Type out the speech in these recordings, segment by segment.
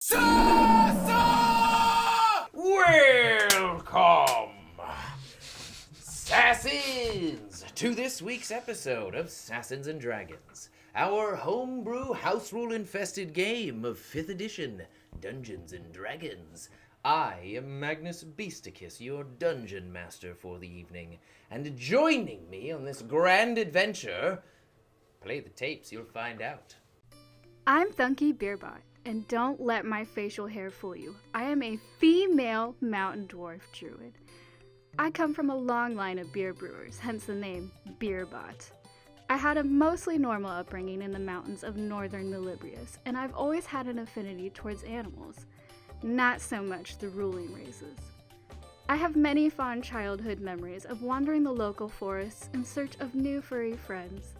Welcome, SASANs, to this week's episode of SASANs and Dragons, our homebrew house rule infested game of 5th edition, Dungeons and Dragons. I am Magnus Beasticus, your dungeon master for the evening, and joining me on this grand adventure, play the tapes, you'll find out. I'm Thunky Beerbot, and don't let my facial hair fool you. I am a female mountain dwarf druid. I come from a long line of beer brewers, hence the name Beerbot. I had a mostly normal upbringing in the mountains of northern Melibrius, and I've always had an affinity towards animals, not so much the ruling races. I have many fond childhood memories of wandering the local forests in search of new furry friends.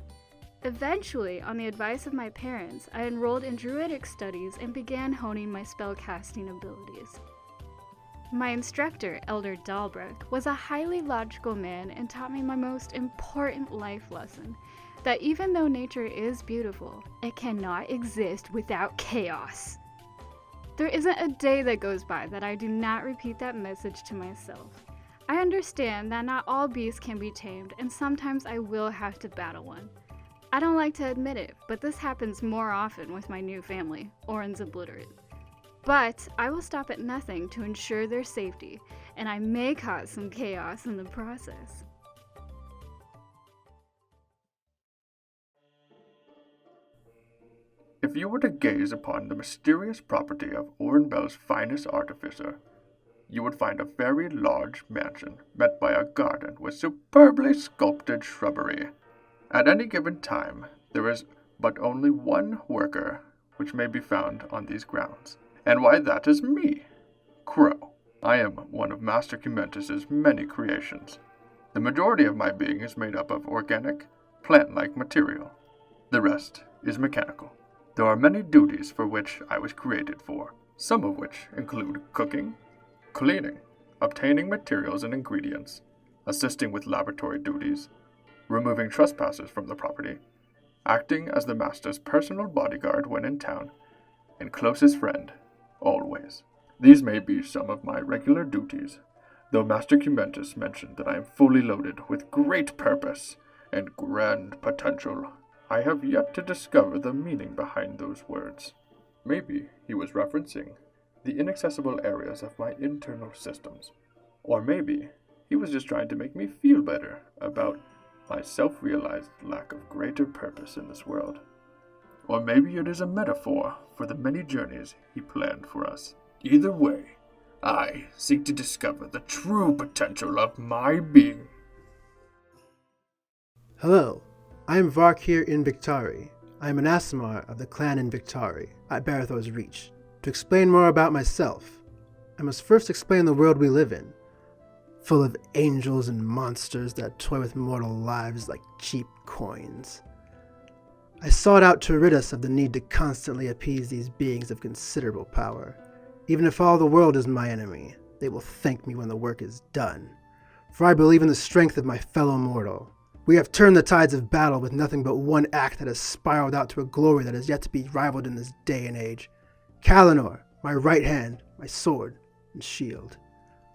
Eventually, on the advice of my parents, I enrolled in druidic studies and began honing my spellcasting abilities. My instructor, Elder Dalbrook, was a highly logical man and taught me my most important life lesson, that even though nature is beautiful, it cannot exist without chaos. There isn't a day that goes by that I do not repeat that message to myself. I understand that not all beasts can be tamed, and sometimes I will have to battle one. I don't like to admit it, but this happens more often with my new family, Oren's Obliterate. But I will stop at nothing to ensure their safety, and I may cause some chaos in the process. If you were to gaze upon the mysterious property of Orenbelle's finest artificer, you would find a very large mansion met by a garden with superbly sculpted shrubbery. At any given time, there is but only one worker which may be found on these grounds, and why that is me, Crow. I am one of Master Cumentus's many creations. The majority of my being is made up of organic, plant-like material. The rest is mechanical. There are many duties for which I was created for, some of which include cooking, cleaning, obtaining materials and ingredients, assisting with laboratory duties, removing trespassers from the property, acting as the master's personal bodyguard when in town, and closest friend, always. These may be some of my regular duties, though Master Cumentus mentioned that I am fully loaded with great purpose and grand potential. I have yet to discover the meaning behind those words. Maybe he was referencing the inaccessible areas of my internal systems, or maybe he was just trying to make me feel better about my self-realized lack of greater purpose in this world. Or maybe it is a metaphor for the many journeys he planned for us. Either way, I seek to discover the true potential of my being. Hello, I am Varkir Invictari. I am an Aasimar of the clan Invictari at Barathor's Reach. To explain more about myself, I must first explain the world we live in, full of angels and monsters that toy with mortal lives like cheap coins. I sought out to rid us of the need to constantly appease these beings of considerable power. Even if all the world is my enemy, they will thank me when the work is done, for I believe in the strength of my fellow mortal. We have turned the tides of battle with nothing but one act that has spiraled out to a glory that is yet to be rivaled in this day and age. Kalinor, my right hand, my sword and shield.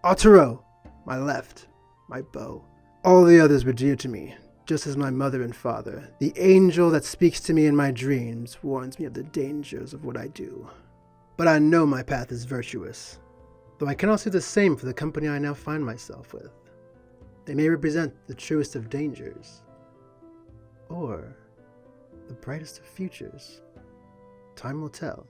Altero, my left, my bow. All the others were dear to me, just as my mother and father. The angel that speaks to me in my dreams warns me of the dangers of what I do. But I know my path is virtuous, though I cannot say the same for the company I now find myself with. They may represent the truest of dangers, or the brightest of futures. Time will tell.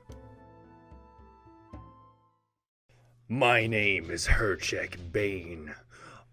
My name is Herchek Bane.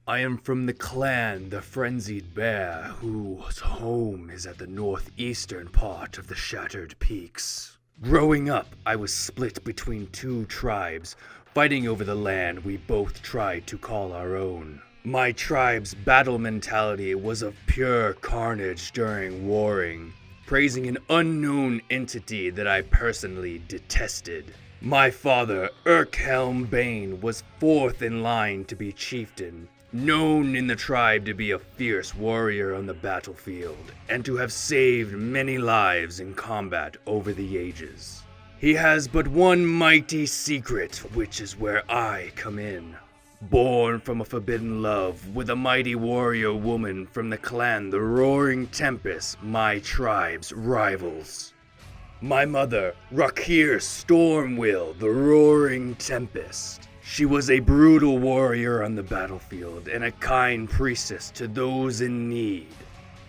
I am from the clan the Frenzied Bear, whose home is at the northeastern part of the Shattered Peaks. Growing up, I was split between two tribes, fighting over the land we both tried to call our own. My tribe's battle mentality was of pure carnage during warring, praising an unknown entity that I personally detested. My father, Urkhelm Bane, was fourth in line to be chieftain, known in the tribe to be a fierce warrior on the battlefield, and to have saved many lives in combat over the ages. He has but one mighty secret, which is where I come in. Born from a forbidden love with a mighty warrior woman from the clan the Roaring Tempest, my tribe's rivals. My mother, Rakir Stormwill, the Roaring Tempest. She was a brutal warrior on the battlefield and a kind priestess to those in need.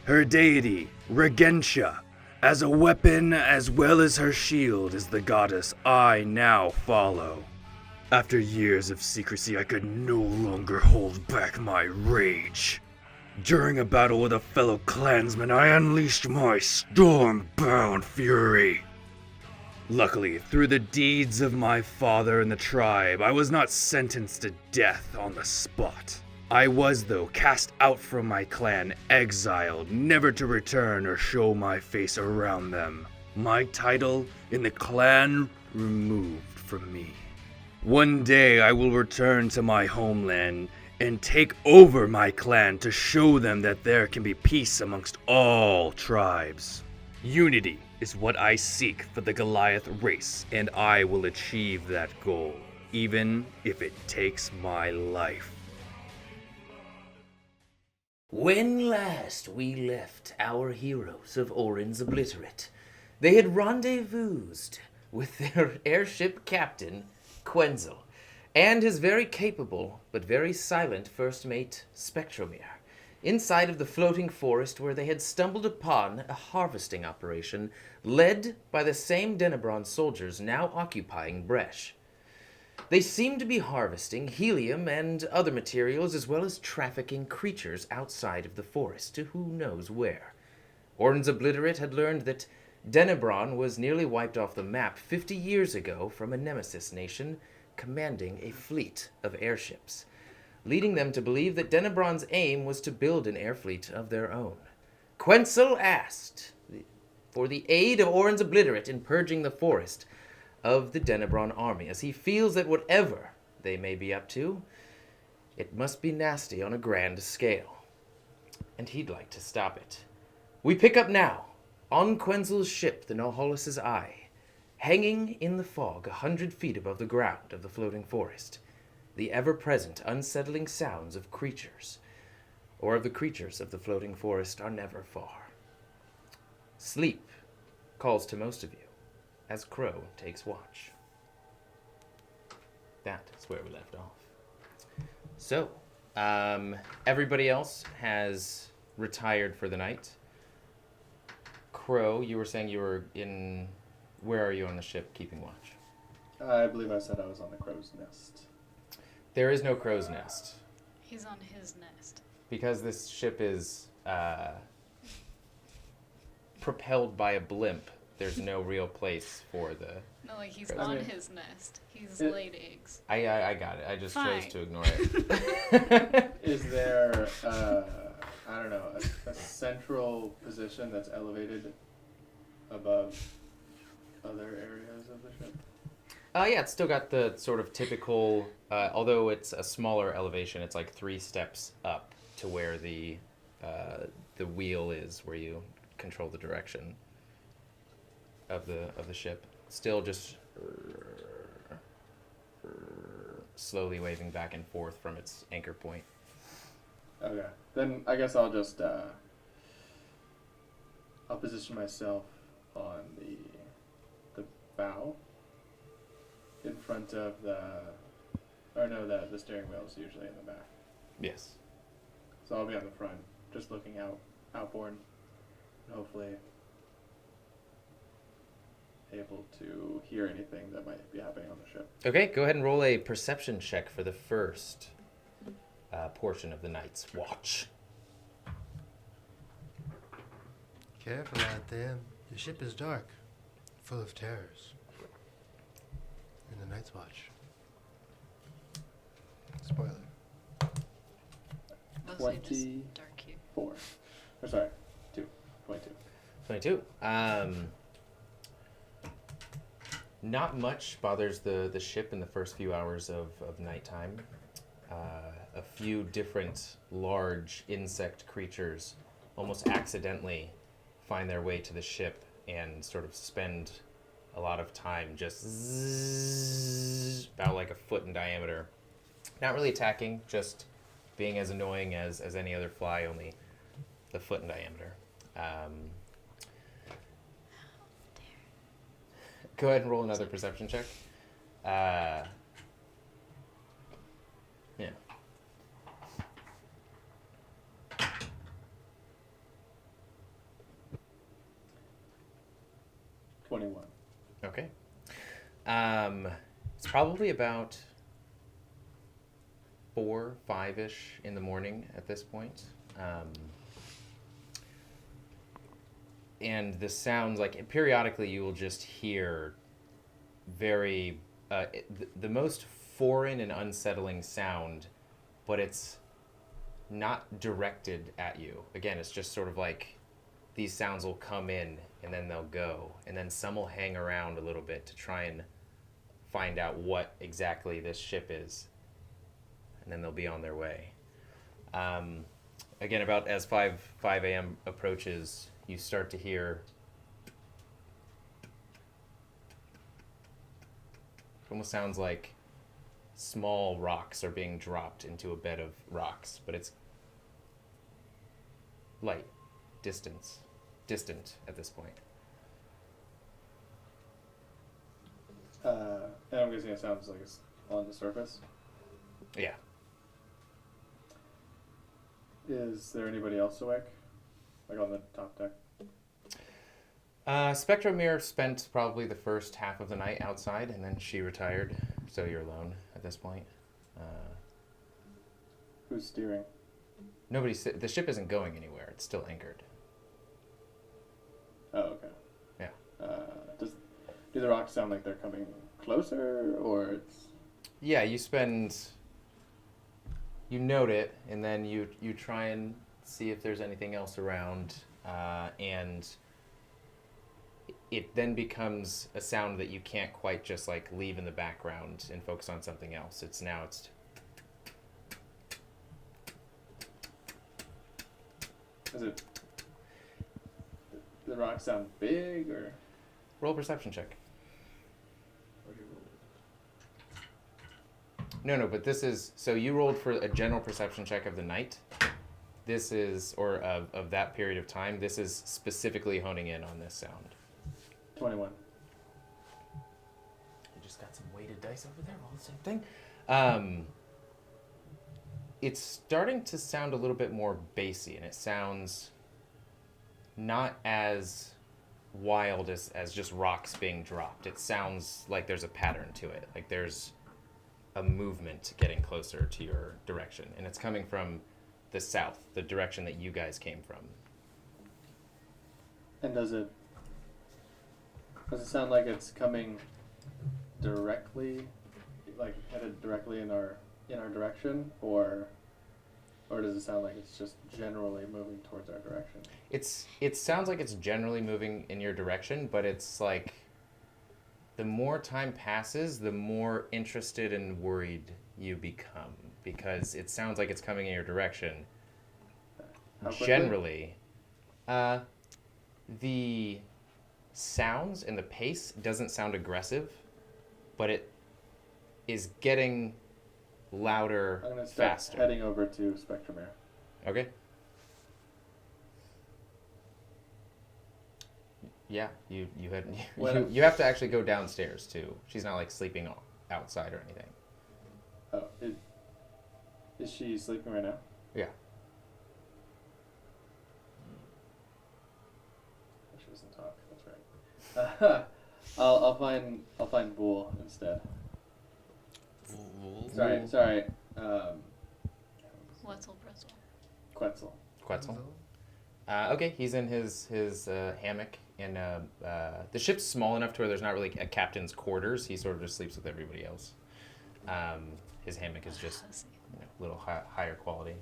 Her deity, Regentia, as a weapon as well as her shield, is the goddess I now follow. After years of secrecy, I could no longer hold back my rage. During a battle with a fellow clansman, I unleashed my storm-bound fury. Luckily, through the deeds of my father and the tribe, I was not sentenced to death on the spot. I was, though, cast out from my clan, exiled, never to return or show my face around them. My title in the clan removed from me. One day I will return to my homeland and take over my clan to show them that there can be peace amongst all tribes. Unity is what I seek for the Goliath race, and I will achieve that goal, even if it takes my life. When last we left our heroes of Oren's Obliterate, they had rendezvoused with their airship captain, Quenzel, and his very capable but very silent first mate, Spectromere, inside of the floating forest where they had stumbled upon a harvesting operation led by the same Denebron soldiers now occupying Bresh. They seemed to be harvesting helium and other materials as well as trafficking creatures outside of the forest to who knows where. Oren's Obliterate had learned that Denebron was nearly wiped off the map 50 years ago from a nemesis nation commanding a fleet of airships, leading them to believe that Denebron's aim was to build an air fleet of their own. Quenzel asked for the aid of Oren's Obliterate in purging the forest of the Denebron army, as he feels that whatever they may be up to, it must be nasty on a grand scale, and he'd like to stop it. We pick up now on Quenzel's ship, the Noholis' Eye, hanging in the fog 100 feet above the ground of the floating forest, the ever-present unsettling sounds of creatures, or of the creatures of the floating forest, are never far. Sleep calls to most of you as Crow takes watch. That is where we left off. So, everybody else has retired for the night. Crow, you were saying you were in... Where are you on the ship keeping watch? I believe I said I was on the crow's nest. There is no crow's nest. He's on his nest. Because this ship is propelled by a blimp, there's no real place for the... No, like he's crow's on nest. his nest. He's laid eggs. I got it. I just Fine. chose to ignore it. Is there, I don't know, a central position that's elevated above other areas of the ship? Yeah, it's still got the sort of typical, although it's a smaller elevation, it's like 3 steps up to where the wheel is, where you control the direction of the ship. Still just slowly waving back and forth from its anchor point. Okay, then I guess I'll just, I'll position myself on the bow in front of the steering wheel is usually in the back. Yes. So I'll be on the front, just looking outboard, and hopefully able to hear anything that might be happening on the ship. Okay, go ahead and roll a perception check for the first portion of the night's watch. Careful out there. The ship is dark, full of terrors. In the Night's Watch. Spoiler. Mostly just dark here. 4. Or sorry, 2. 22. 22. Not much bothers the ship in the first few hours of nighttime. A few different large insect creatures almost accidentally find their way to the ship and sort of spend a lot of time just zzz, about like a foot in diameter. Not really attacking, just being as annoying as any other fly, only the foot in diameter. Go ahead and roll another perception check. Yeah. 21. Okay. It's probably about 4, 5-ish in the morning at this point. And the sounds, like, periodically you will just hear very, the most foreign and unsettling sound, but it's not directed at you. Again, it's just sort of like these sounds will come in and then they'll go, and then some will hang around a little bit to try and find out what exactly this ship is, and then they'll be on their way. Again, about as 5 a.m. approaches, you start to hear it almost sounds like small rocks are being dropped into a bed of rocks, but it's light, distant at this point. And I'm guessing it sounds like it's on the surface. Yeah. Is there anybody else awake? Like on the top deck? Spectromir spent probably the first half of the night outside, and then she retired, so you're alone at this point. Who's steering? The ship isn't going anywhere. It's still anchored. Oh, okay. Yeah. Do the rocks sound like they're coming closer, or it's... Yeah, you note it, and then you try and see if there's anything else around, and it then becomes a sound that you can't quite just like leave in the background and focus on something else. It's Is it... The rocks sound big, or... Roll a perception check. No, but this is... So you rolled for a general perception check of the night. This is... Or of that period of time. This is specifically honing in on this sound. 21. You just got some weighted dice over there. Roll the same thing. It's starting to sound a little bit more bassy, and it sounds not as wild as just rocks being dropped. It sounds like there's a pattern to it. Like there's a movement getting closer to your direction, and it's coming from the south, the direction that you guys came from. And does it sound like it's coming directly, like headed directly in our direction, or does it sound like it's just generally moving towards our direction? It sounds like it's generally moving in your direction, but it's like the more time passes, the more interested and worried you become, because it sounds like it's coming in your direction. How quickly? Generally, the sounds and the pace doesn't sound aggressive, but it is getting louder, I'm gonna start faster. heading over to Spectromir. Okay. Yeah, you have to actually go downstairs too. She's not like sleeping outside or anything. Oh, is she sleeping right now? Yeah. She doesn't talk. That's right. I'll find Bool instead. Sorry. Wetzel Pretzel. Quetzal. Okay, he's in his hammock, and the ship's small enough to where there's not really a captain's quarters. He sort of just sleeps with everybody else. His hammock is just a little higher quality,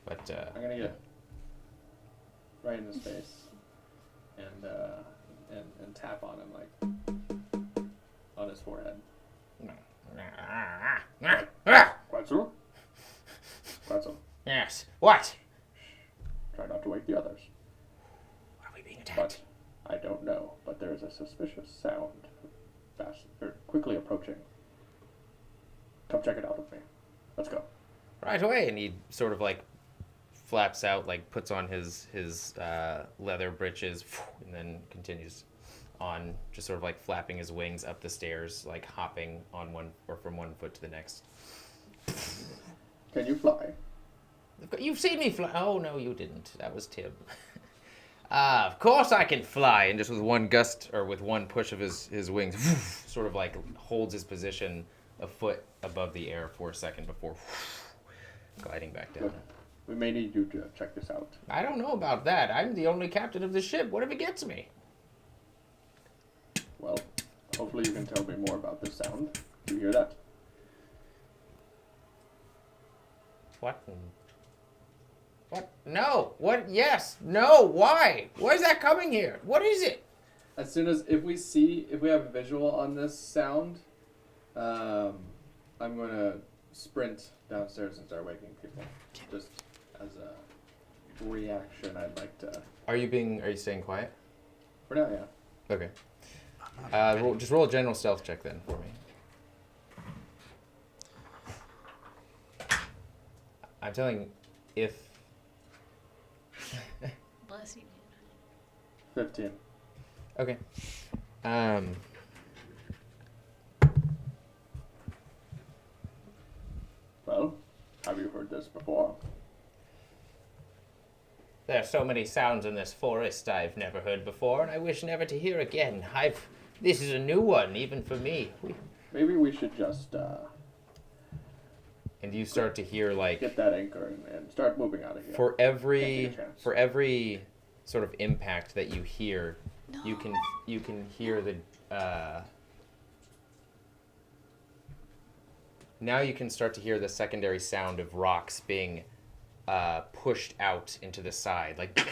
but I'm gonna get right in his face and tap on him, like on his forehead. Quetzal? Quetzal. Yes. What? Try not to wake the others. Are we being But attacked? I don't know, but but there is a suspicious sound quickly approaching. Come check it out with me. Let's go. Right away. And he sort of like flaps out, like puts on his leather breeches, and then continues on, just sort of like flapping his wings up the stairs, like hopping on one or from one foot to the next. Can you fly? You've seen me fly. Oh no, you didn't. That was Tim. Of course I can fly, and just with one gust or with one push of his wings, sort of like holds his position a foot above the air for a second before gliding back down. Good. We may need you to check this out. I don't know about that. I'm the only captain of the ship. What if it gets me? Well, hopefully you can tell me more about this sound. Do you hear that? What? What? No. What? Yes. No. Why? Why is that coming here? What is it? As soon as if we have a visual on this sound, I'm gonna sprint downstairs and start waking people. Just as a reaction, I'd like to. Are you staying quiet? For now, yeah. Okay. Just roll a general stealth check then for me. I'm telling if. Bless you. 15. Okay. Well, have you heard this before? There are so many sounds in this forest I've never heard before, and I wish never to hear again. This is a new one, even for me. Maybe we should just And you start to hear like get that anchor and start moving out of here. for every Can't take a chance. for every sort of impact that you hear, you can hear the now you can start to hear the secondary sound of rocks being pushed out into the side, like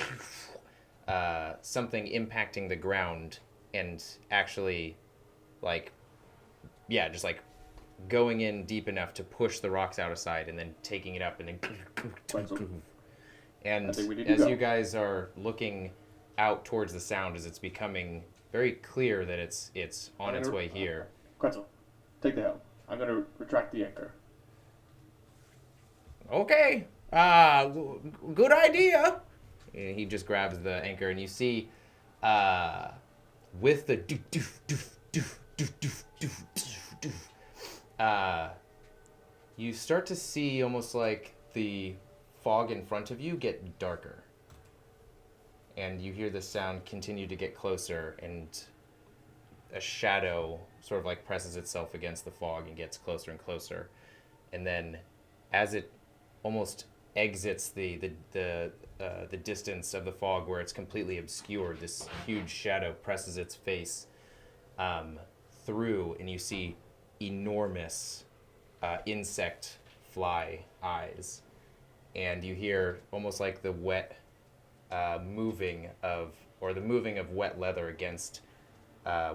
something impacting the ground and actually like just like going in deep enough to push the rocks out aside and then taking it up and then and I think we need to as go. you guys are looking out towards the sound, as it's becoming very clear that it's on its way here. Quetzal, take the helm. I'm going to retract the anchor. Okay, good idea. And he just grabs the anchor, and you see, with the doof doof doof doof doof doof doof doof doof, you start to see almost like the fog in front of you get darker, and you hear the sound continue to get closer, and a shadow sort of like presses itself against the fog and gets closer and closer, and then as it almost exits the distance of the fog where it's completely obscured, this huge shadow presses its face through, and you see enormous insect fly eyes, and you hear almost like the moving of wet leather against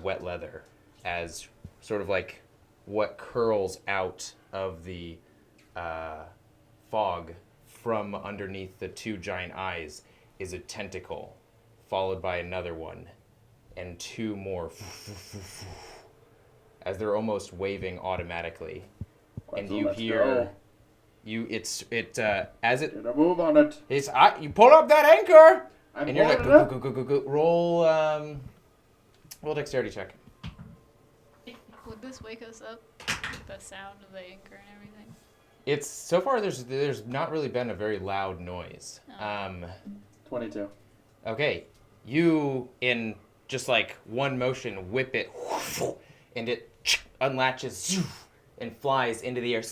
wet leather, as sort of like what curls out of the fog from underneath the two giant eyes is a tentacle, followed by another one, and two more, as they're almost waving automatically. And you Let's hear, go. as it, Get a move on it. you pull up that anchor, I'm and you're like, pulling it up. go, roll dexterity check. Would this wake us up? The sound of the anchor and everything? It's so far there's not really been a very loud noise. 22. Okay, you in just like one motion whip it, and it unlatches and flies into the air.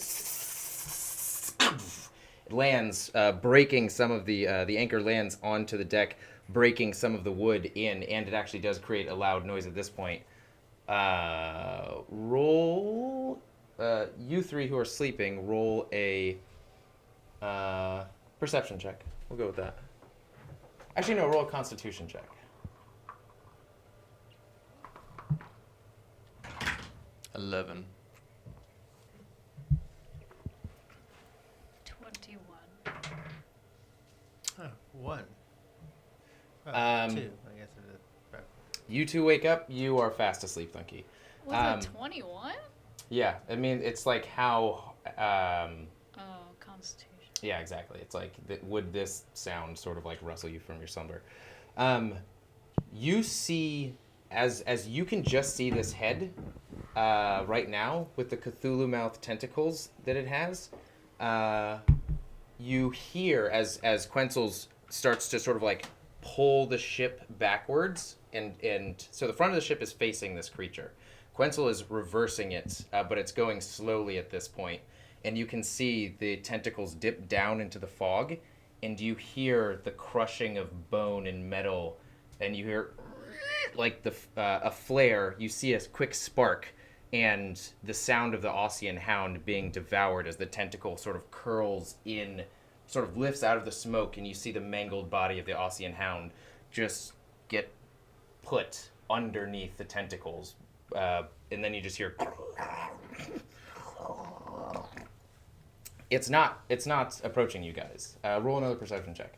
It lands, breaking some of the anchor lands onto the deck, breaking some of the wood in, and it actually does create a loud noise at this point. Roll, you three who are sleeping, roll a perception check. We'll go with that. Actually, no, roll a constitution check. 11. 21. Oh, 1. 2, I guess it is. Right. You two wake up. You are fast asleep, Thunky. Was it 21? Yeah, I mean, it's like how... Constitution. Yeah, exactly. It's like, would this sound sort of like rustle you from your slumber? You see, as you can just see this head right now with the Cthulhu mouth tentacles that it has, you hear as Quetzals starts to sort of like pull the ship backwards, and so the front of the ship is facing this creature. Quetzal is reversing it, but it's going slowly at this point, and you can see the tentacles dip down into the fog, and you hear the crushing of bone and metal, and you hear like a flare. You see a quick spark, and the sound of the Ossian hound being devoured as the tentacle sort of curls in, sort of lifts out of the smoke, and you see the mangled body of the Ossian hound just get put underneath the tentacles, and then you just hear. It's not approaching you guys. Roll another perception check.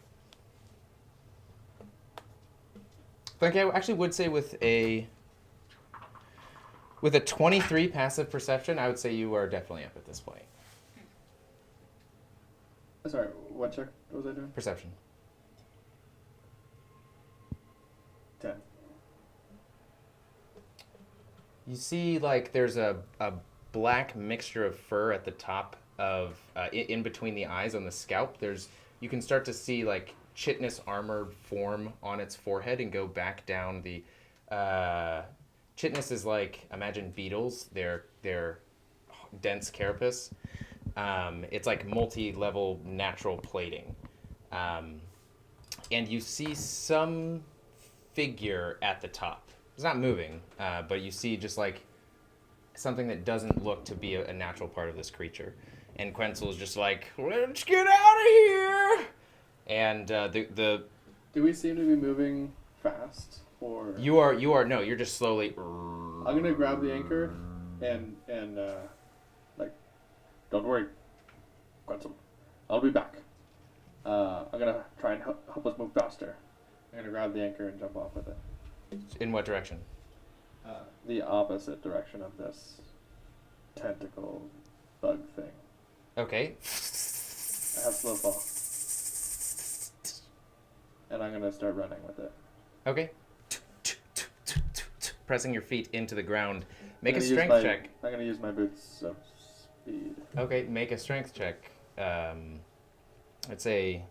I think I actually would say with a 23 passive perception, I would say you are definitely up at this point. Sorry, what check was I doing? Perception. 10. You see, like, there's a black mixture of fur at the top of, in between the eyes on the scalp. You can start to see, like, chitinous armor form on its forehead and go back down the, chitinous is like, imagine beetles, they're dense carapace. It's like multi-level natural plating. And you see some figure at the top. It's not moving, but you see just like something that doesn't look to be a natural part of this creature. And Quetzal is just like, let's get out of here! And Do we seem to be moving fast? Or you're just slowly... I'm going to grab the anchor and like, don't worry, Quetzal. I'll be back. I'm going to try and help us move faster. I'm going to grab the anchor and jump off with it. In what direction? The opposite direction of this tentacle bug thing. Okay. I have slow fall. And I'm going to start running with it. Okay. Pressing your feet into the ground. Make a strength check. I'm going to use my boots of speed. Okay, make a strength check. I'd say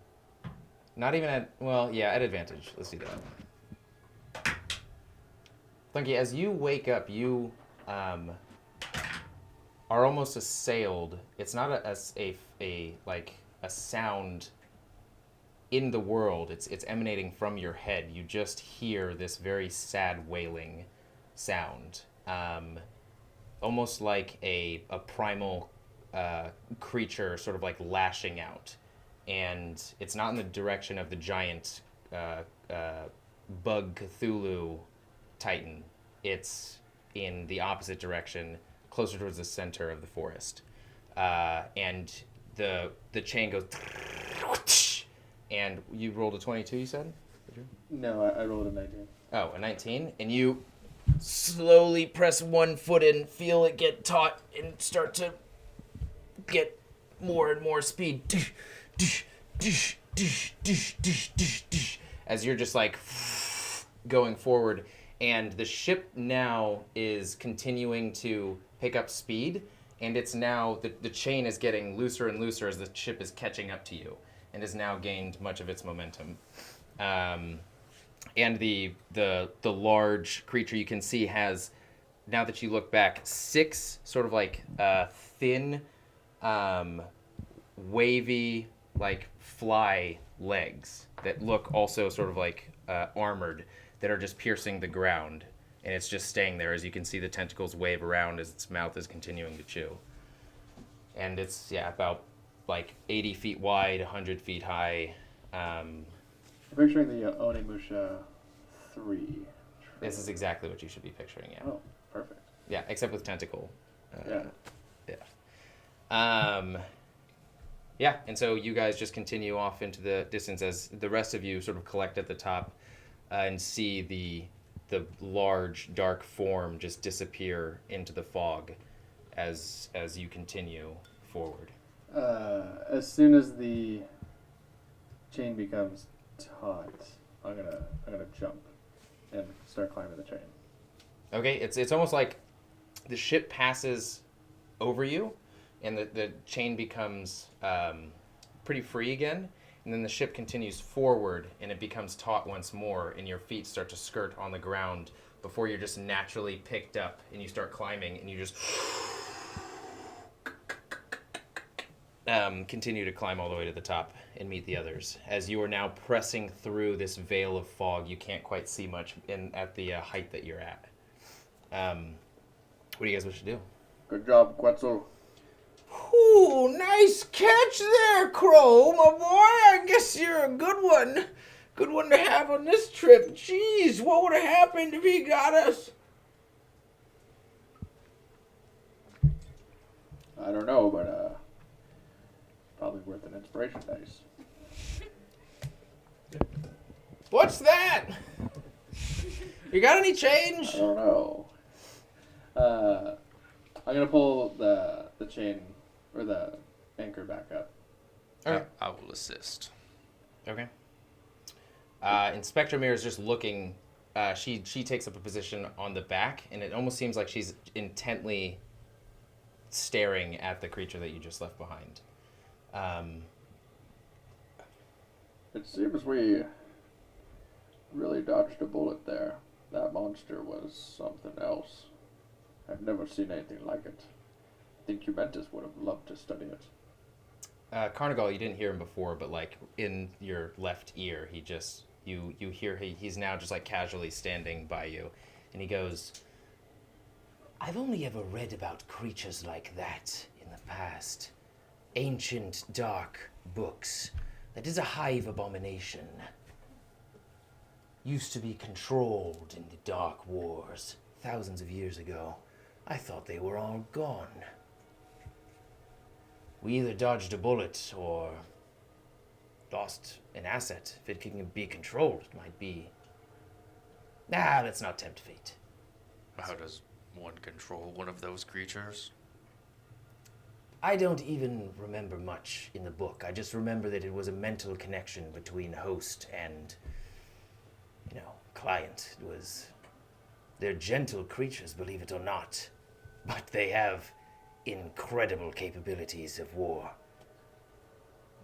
not even at, well, yeah, at advantage. Let's do that. Thunky, as you wake up, you are almost assailed. It's not a sound in the world. It's emanating from your head. You just hear this very sad wailing sound, almost like a primal creature, sort of like lashing out. And it's not in the direction of the giant bug Cthulhu Titan. It's in the opposite direction, closer towards the center of the forest. And the chain goes, and you rolled a 22, you said? No, I rolled a 19. Oh, a 19? And you slowly press one foot in, feel it get taut, and start to get more and more speed. As you're just like going forward. And the ship now is continuing to pick up speed, and it's now, the chain is getting looser and looser as the ship is catching up to you, and has now gained much of its momentum. And the large creature you can see has, now that you look back, 6 sort of like thin, wavy, like fly legs that look also sort of like armored, that are just piercing the ground, and it's just staying there as you can see the tentacles wave around as its mouth is continuing to chew. And it's, yeah, about like 80 feet wide, 100 feet high. I'm picturing the Onimusha 3. This is exactly what you should be picturing, yeah. Oh, perfect. Yeah, except with tentacle. Yeah. Yeah, and so you guys just continue off into the distance as the rest of you sort of collect at the top and see the the large dark form just disappear into the fog as you continue forward. As soon as the chain becomes taut, I'm gonna jump and start climbing the chain. Okay, it's almost like the ship passes over you, and the chain becomes pretty free again, and then the ship continues forward, and it becomes taut once more, and your feet start to skirt on the ground before you're just naturally picked up, and you start climbing, and you just continue to climb all the way to the top and meet the others. As you are now pressing through this veil of fog, you can't quite see much at the height that you're at. What do you guys wish to do? Good job, Quetzal. Ooh, nice catch there, Crow, my boy. I guess you're a good one. Good one to have on this trip. Jeez, what would have happened if he got us? I don't know, but probably worth an inspiration dice. What's that? You got any change? I don't know. I'm gonna pull the chain or the anchor back up. Okay. I will assist. Okay. Inspector Mir is just looking. She takes up a position on the back, and it almost seems like she's intently staring at the creature that you just left behind. It seems we really dodged a bullet there. That monster was something else. I've never seen anything like it. I think Juventus would have loved to study it. Carnigal, you didn't hear him before, but like in your left ear, he just you hear he's now just like casually standing by you, and he goes, "I've only ever read about creatures like that in the past. Ancient dark books. That is a hive abomination. Used to be controlled in the Dark Wars thousands of years ago. I thought they were all gone. We either dodged a bullet or lost an asset. If it can be controlled, it might be... let's not tempt fate." How does one control one of those creatures? I don't even remember much in the book. I just remember that it was a mental connection between host and, client. It was... They're gentle creatures, believe it or not, but they have incredible capabilities of war.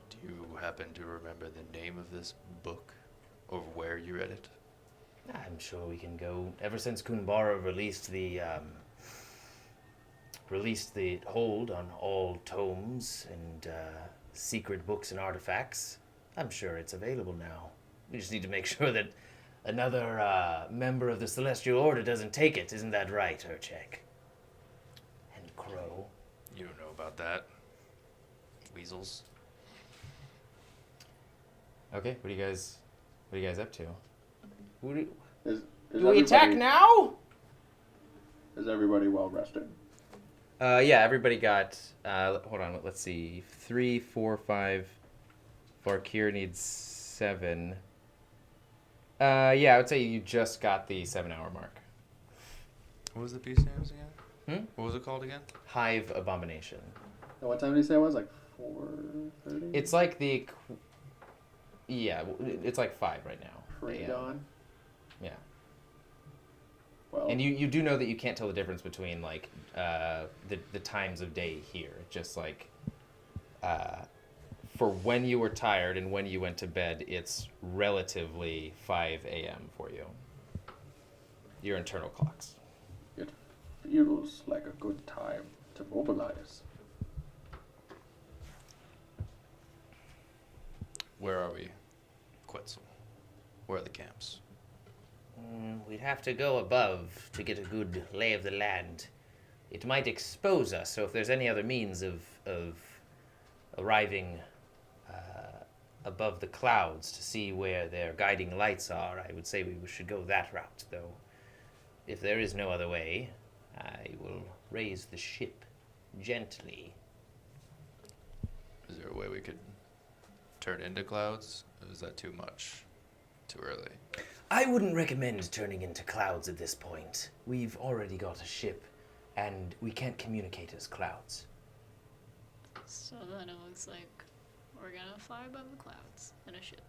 Do you happen to remember the name of this book, or where you read it? I'm sure we can go. Ever since Kunbara released the hold on all tomes and secret books and artifacts, I'm sure it's available now. We just need to make sure that another member of the Celestial Order doesn't take it. Isn't that right, Urchek? And Crow? You don't know about that. Weasels. Okay, what are you guys up to? Is Do we attack now? Is everybody well rested? Yeah, everybody got, hold on, let's see, 3, 4, 5, Varkir needs 7. Yeah, I would say you just got the 7-hour mark. What was the beast names again? What was it called again? Hive Abomination. And what time did you say it was? Like 4:30? It's like it's like 5 right now. Pre-dawn? Yeah. Well, And you do know that you can't tell the difference between like the times of day here. It's just like for when you were tired and when you went to bed, it's relatively 5 a.m. for you. Your internal clocks. it feels like a good time to mobilize. Where are we? Quetzal. Where are the camps? We'd have to go above to get a good lay of the land. It might expose us, so if there's any other means of arriving above the clouds to see where their guiding lights are, I would say we should go that route, though. If there is no other way, I will raise the ship gently. Is there a way we could turn into clouds? Or is that too much? too early? I wouldn't recommend turning into clouds at this point. We've already got a ship, and we can't communicate as clouds. So then it looks like we're gonna fly above the clouds in a ship.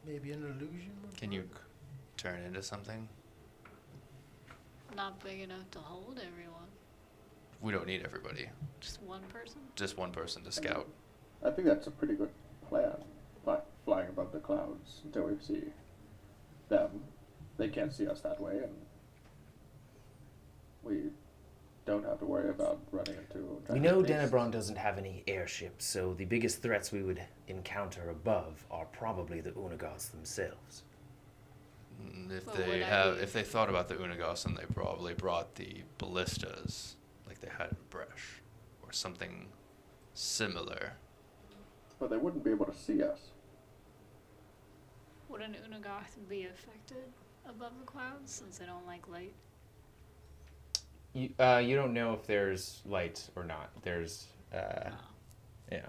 Maybe an illusion? Can you turn into something? Not big enough to hold everyone. We don't need everybody. Just one person? Just one person to scout. I think that's a pretty good plan. Flying above the clouds until we see them. They can't see us that way, and we don't have to worry about running into... We know giant beasts. Denebron doesn't have any airships, so the biggest threats we would encounter above are probably the Unagoths themselves. If But they would I have, be- if they thought about the Unagoths, they probably brought the ballistas, like they had in Bresh, or something similar. But they wouldn't be able to see us. Would an Unagoth be affected above the clouds since they don't like light? You don't know if there's light or not. There's yeah.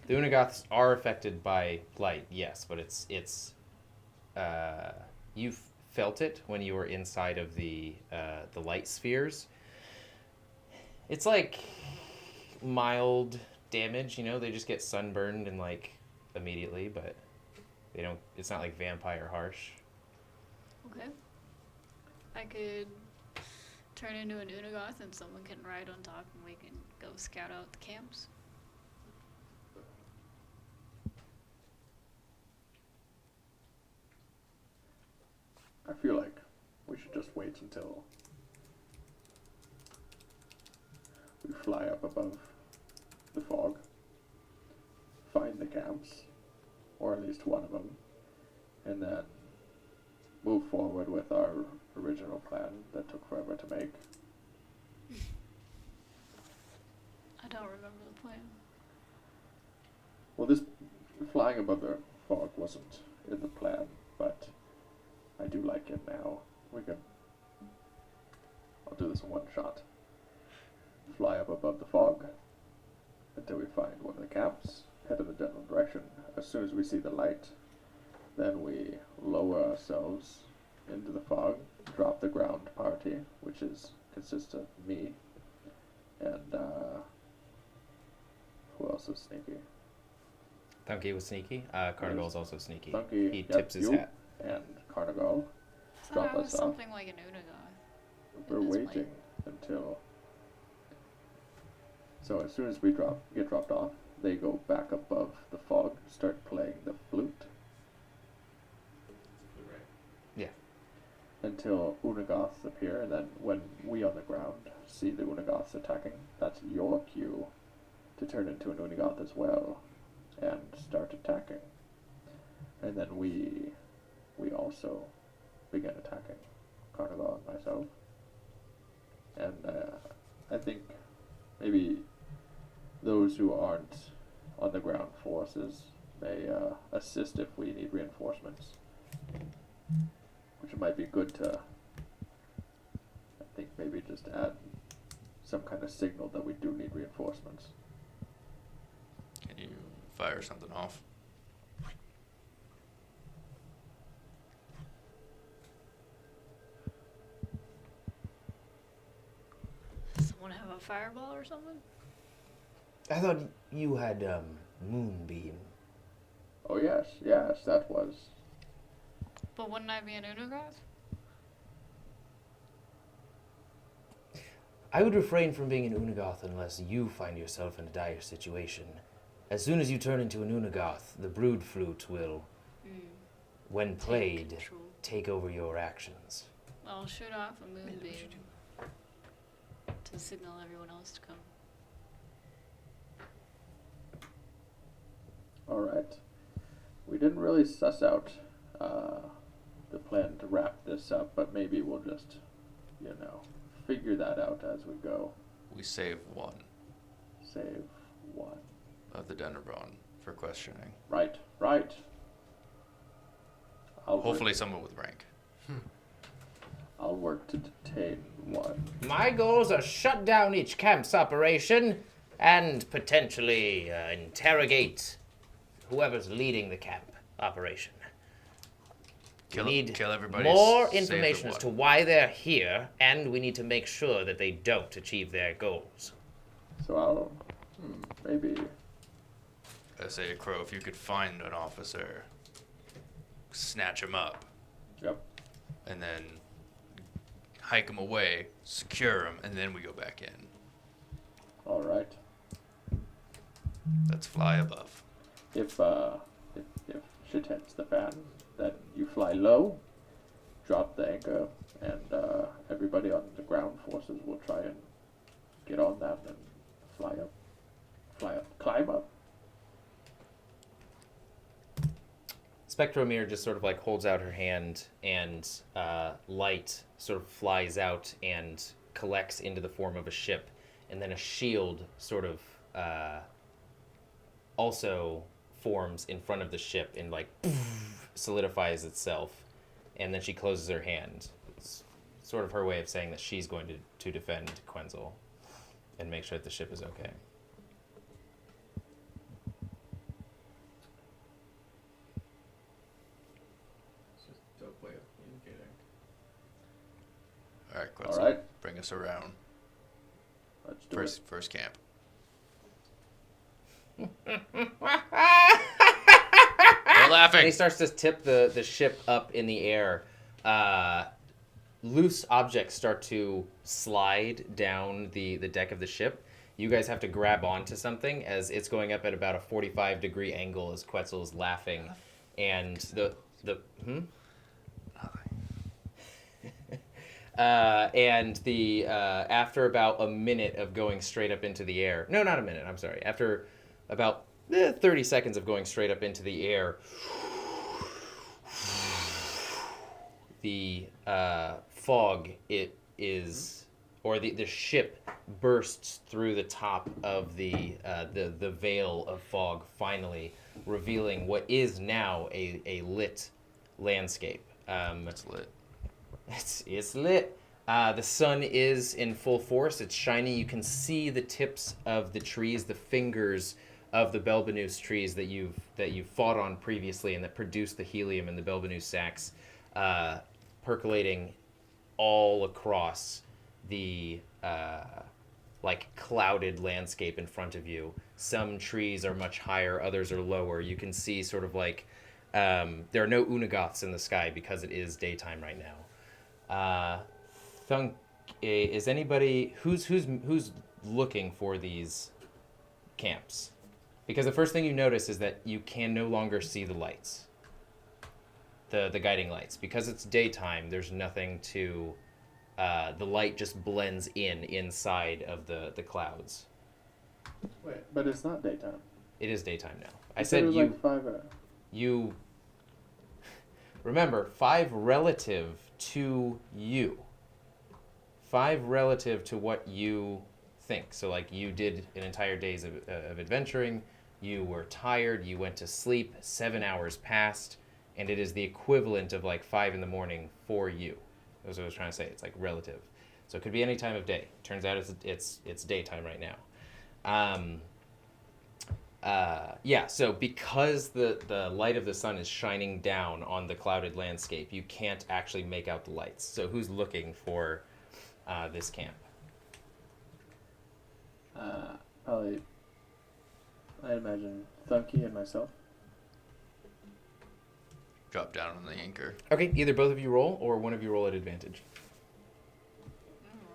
The Unagoths are affected by light, yes, but it's you've felt it when you were inside of the light spheres. It's like mild damage, you know, they just get sunburned and like immediately, but they don't, it's not like vampire harsh. Okay. I could turn into an Unagoth and someone can ride on top and we can go scout out the camps. I feel like we should just wait until we fly up above the fog, find the camps, or at least one of them, and then move forward with our original plan that took forever to make. I don't remember the plan. Well, this flying above the fog wasn't in the plan, but I do like it now. I'll do this in one shot. Fly up above the fog until we find one of the camps, head in the general direction. As soon as we see the light, then we lower ourselves into the fog, drop the ground party, which consists of me, and who else is sneaky? Thunky was sneaky. Carnival's also sneaky. Thunky, He yep, tips his you hat. and Carnival. I Drop thought I was us off. something like an Unagoth. We're That's waiting until. So as soon as we get dropped off, they go back above the fog, start playing the flute. Yeah. Until Unagoths appear, and then when we on the ground see the Unagoths attacking, that's your cue to turn into an Unagoth as well and start attacking. And then we also begin attacking Carnival and myself. And I think maybe those who aren't on the ground forces may assist if we need reinforcements. Which might be good to, I think, maybe just add some kind of signal that we do need reinforcements. Can you fire something off? Does someone have a fireball or something? I thought you had moonbeam. Oh yes, that was. But wouldn't I be an Unagoth? I would refrain from being an Unagoth unless you find yourself in a dire situation. As soon as you turn into an Unagoth, the brood flute will, when played, control. take over your actions. I'll shoot off a moonbeam to signal everyone else to come. Alright. We didn't really suss out the plan to wrap this up, but maybe we'll just, figure that out as we go. We save one Save one. of the Denebron for questioning. Right. Hopefully someone with rank. I'll work to detain one. My goals are shut down each camp's operation and potentially interrogate whoever's leading the camp operation. We need kill everybody. more save the information as one. to why they're here, and we need to make sure that they don't achieve their goals. So I'll maybe. I say, Crow, if you could find an officer, snatch him up, Yep. and then hike him away, secure him, and then we go back in. All right. Let's fly above. If shit hits the fan, then you fly low, drop the anchor, and everybody on the ground forces will try and get on that and fly up, climb up. Spectromir just sort of like holds out her hand, and light sort of flies out and collects into the form of a ship, and then a shield sort of also forms in front of the ship and like solidifies itself, and then she closes her hand. It's sort of her way of saying that she's going to defend Quenzel and make sure that the ship is okay. All right, All Quetzal, right. bring us around. Let's do it. First camp. We're laughing. And he starts to tip the ship up in the air. Loose objects start to slide down the deck of the ship. You guys have to grab onto something as it's going up at about a 45-degree angle as Quetzal is laughing. And after about a minute of going straight up into the air, no, not a minute, I'm sorry. After about 30 seconds of going straight up into the air, the fog, the ship bursts through the top of the veil of fog, finally revealing what is now a lit landscape. It's lit. It's lit. The sun is in full force. It's shining. You can see the tips of the trees, the fingers of the Belbanus trees that you've fought on previously and that produce the helium in the Belbanus sacs, percolating all across the like clouded landscape in front of you. Some trees are much higher, others are lower. You can see sort of like there are no Unagoths in the sky because it is daytime right now. Is anybody who's looking for these camps? Because the first thing you notice is that you can no longer see the lights, the guiding lights. Because it's daytime, there's nothing to. The light just blends inside of the clouds. Wait, but it's not daytime. It is daytime now. I You said it was you. like 5 hours. You. Remember, 5 relative to you. 5 relative to what you think. So, like, you did an entire days of adventuring. You were tired. You went to sleep. 7 hours passed, and it is the equivalent of like 5 in the morning for you. That's what I was trying to say. It's like relative. So it could be any time of day. Turns out it's daytime right now. So because the light of the sun is shining down on the clouded landscape, you can't actually make out the lights. So who's looking for this camp? Probably, I imagine Thunky and myself. Drop down on the anchor. Okay, either both of you roll or one of you roll at advantage.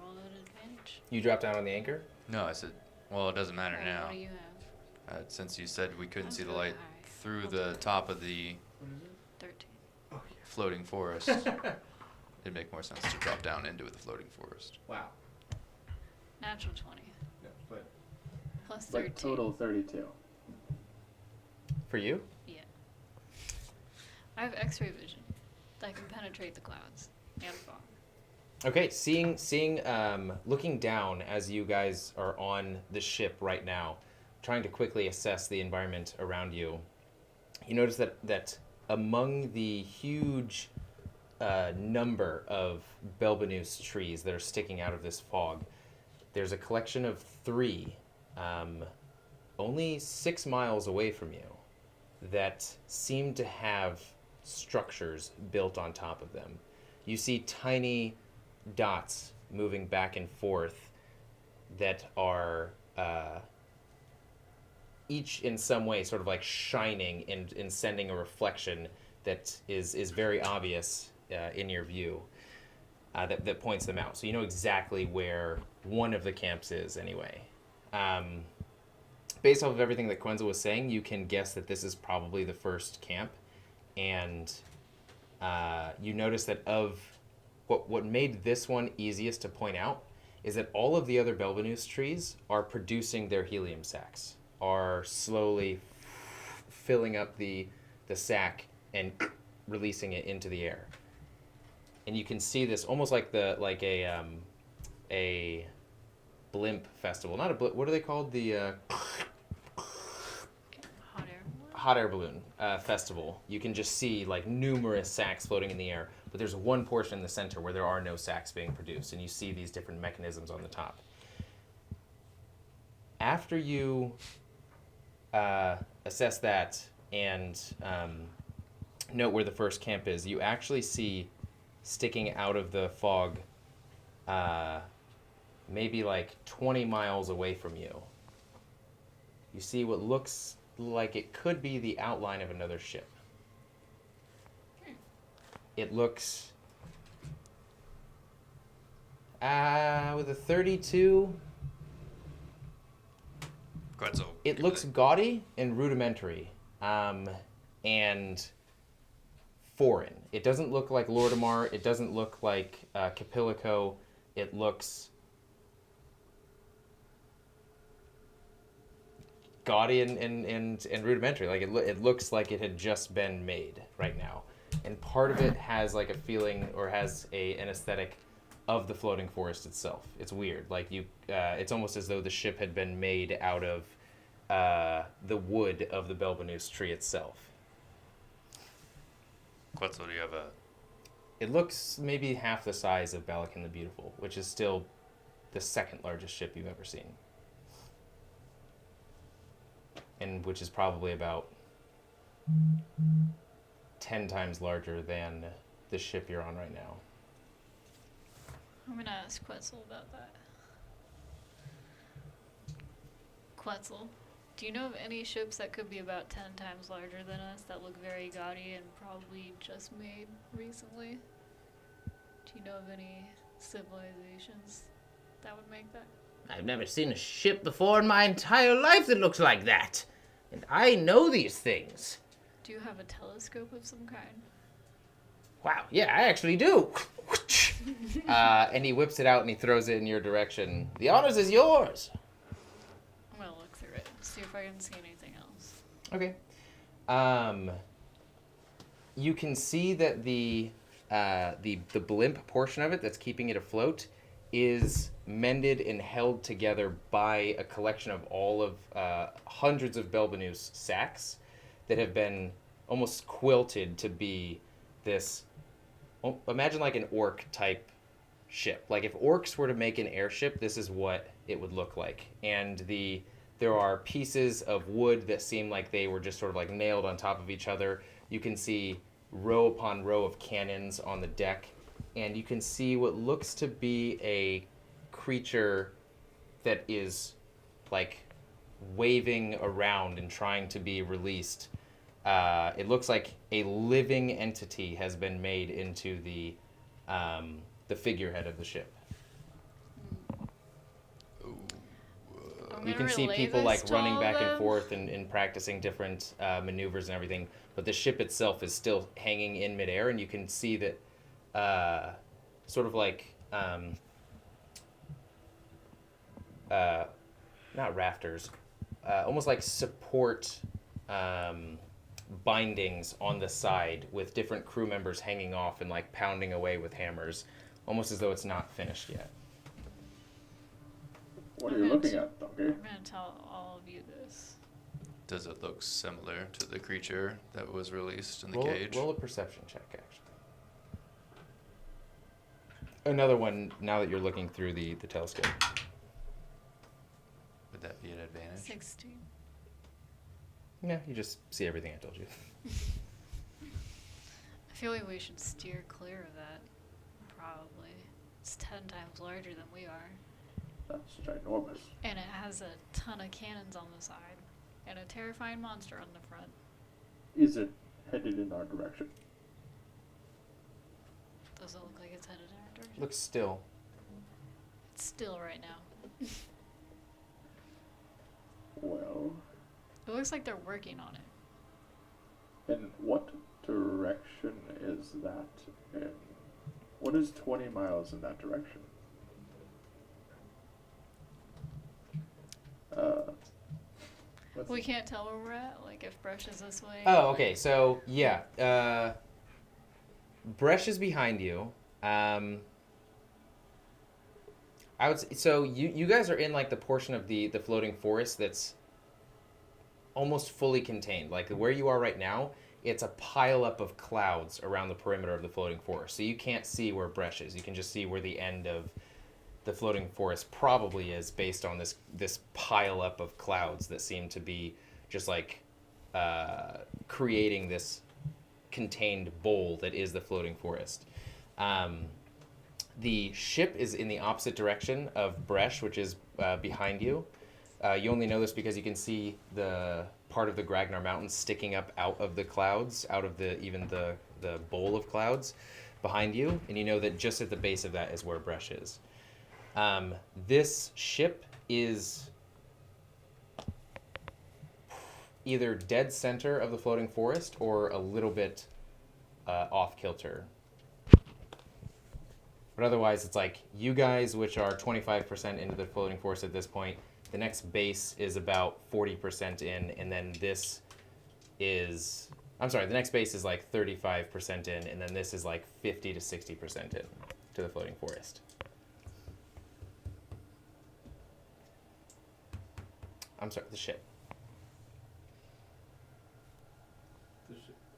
Roll at advantage. You drop down on the anchor? No, I said, well, it doesn't matter Alright, now. What do you have? Since you said we couldn't That's see the really light high. through I'll the do top of the 13. floating forest, it'd make more sense to drop down into the floating forest. Wow. Natural 20. Yeah, but Plus 13. Like total 32. for you? Yeah. I have X-ray vision that can penetrate the clouds and fog. Okay, seeing, looking down as you guys are on the ship right now, trying to quickly assess the environment around you, you notice that among the huge number of Belbanus trees that are sticking out of this fog, there's a collection of 3, only 6 miles away from you, that seem to have structures built on top of them. You see tiny dots moving back and forth that are each in some way sort of like shining and sending a reflection that is very obvious in your view, that points them out. So you know exactly where one of the camps is anyway. Based off of everything that Quenzel was saying, you can guess that this is probably the first camp. And you notice that of what made this one easiest to point out is that all of the other Belvenus trees are producing their helium sacs, are slowly filling up the sac and releasing it into the air. And you can see this almost like a blimp festival. Not a blimp. What are they called? The hot air balloon festival. You can just see like numerous sacs floating in the air, but there's one portion in the center where there are no sacs being produced, and you see these different mechanisms on the top. After you assess that and note where the first camp is, you actually see sticking out of the fog maybe like 20 miles away from you. You see what looks like it could be the outline of another ship. It looks with a 32. Quetzal. It looks gaudy and rudimentary, and foreign. It doesn't look like Lordamar. It doesn't look like Capilico. It looks gaudy and rudimentary. Like it looks like it had just been made right now. And part of it has like a feeling or has an aesthetic of the floating forest itself. It's weird. Like it's almost as though the ship had been made out of the wood of the Belvenus tree itself. Quetzal, do you have a... It looks maybe half the size of Balakin the Beautiful, which is still the second largest ship you've ever seen. And which is probably about 10 times larger than the ship you're on right now. I'm gonna ask Quetzal about that. Quetzal, do you know of any ships that could be about 10 times larger than us that look very gaudy and probably just made recently? Do you know of any civilizations that would make that? I've never seen a ship before in my entire life that looks like that. And I know these things. Do you have a telescope of some kind? Wow, yeah, I actually do. And he whips it out and he throws it in your direction. The honors is yours. I'm gonna look through it, see if I can see anything else. Okay. You can see that the blimp portion of it that's keeping it afloat is mended and held together by a collection of all of hundreds of Belvenus sacs that have been almost quilted to be this. Imagine like an orc type ship. Like if orcs were to make an airship, this is what it would look like. And there are pieces of wood that seem like they were just sort of like nailed on top of each other. You can see row upon row of cannons on the deck, and you can see what looks to be a creature that is like waving around and trying to be released. It looks like a living entity has been made into the figurehead of the ship. You can see people like running back and forth and practicing different maneuvers and everything, but the ship itself is still hanging in midair, and you can see that sort of like not rafters, almost like support bindings on the side with different crew members hanging off and like pounding away with hammers, almost as though it's not finished yet. What are you looking at, Donkey? I'm gonna tell all of you this. Does it look similar to the creature that was released in the Roll cage? a perception check, actually. Another one now that you're looking through the telescope. Would that be an advantage? 16. Yeah, you just see everything I told you. I feel like we should steer clear of that. Probably. It's 10 times larger than we are. That's ginormous. And it has a ton of cannons on the side. And a terrifying monster on the front. Is it headed in our direction? Does it look like it's headed in our direction? Looks still. It's still right now. Well, It looks like they're working on it. in what direction is that in? What is 20 miles in that direction? Let's We can't tell where we're at. Like if brush is this way. Oh, okay. So yeah, Bresh is behind you. I would say, so you guys are in like the portion of the floating forest that's almost fully contained. Like where you are right now, it's a pile up of clouds around the perimeter of the floating forest. So you can't see where Bresh is. You can just see where the end of the floating forest probably is, based on this pile up of clouds that seem to be just like creating this contained bowl that is the floating forest. The ship is in the opposite direction of Bresh, which is behind you. You only know this because you can see the part of the Gragnar Mountains sticking up out of the clouds, out of the bowl of clouds behind you, and you know that just at the base of that is where Bresh is. This ship is either dead center of the floating forest or a little bit off kilter. But otherwise, it's like you guys, which are 25% into the floating forest at this point, the next base is about 40% in, and then this is... I'm sorry, the next base is like 35% in, and then this is like 50 to 60% in to the floating forest. I'm sorry, the ship.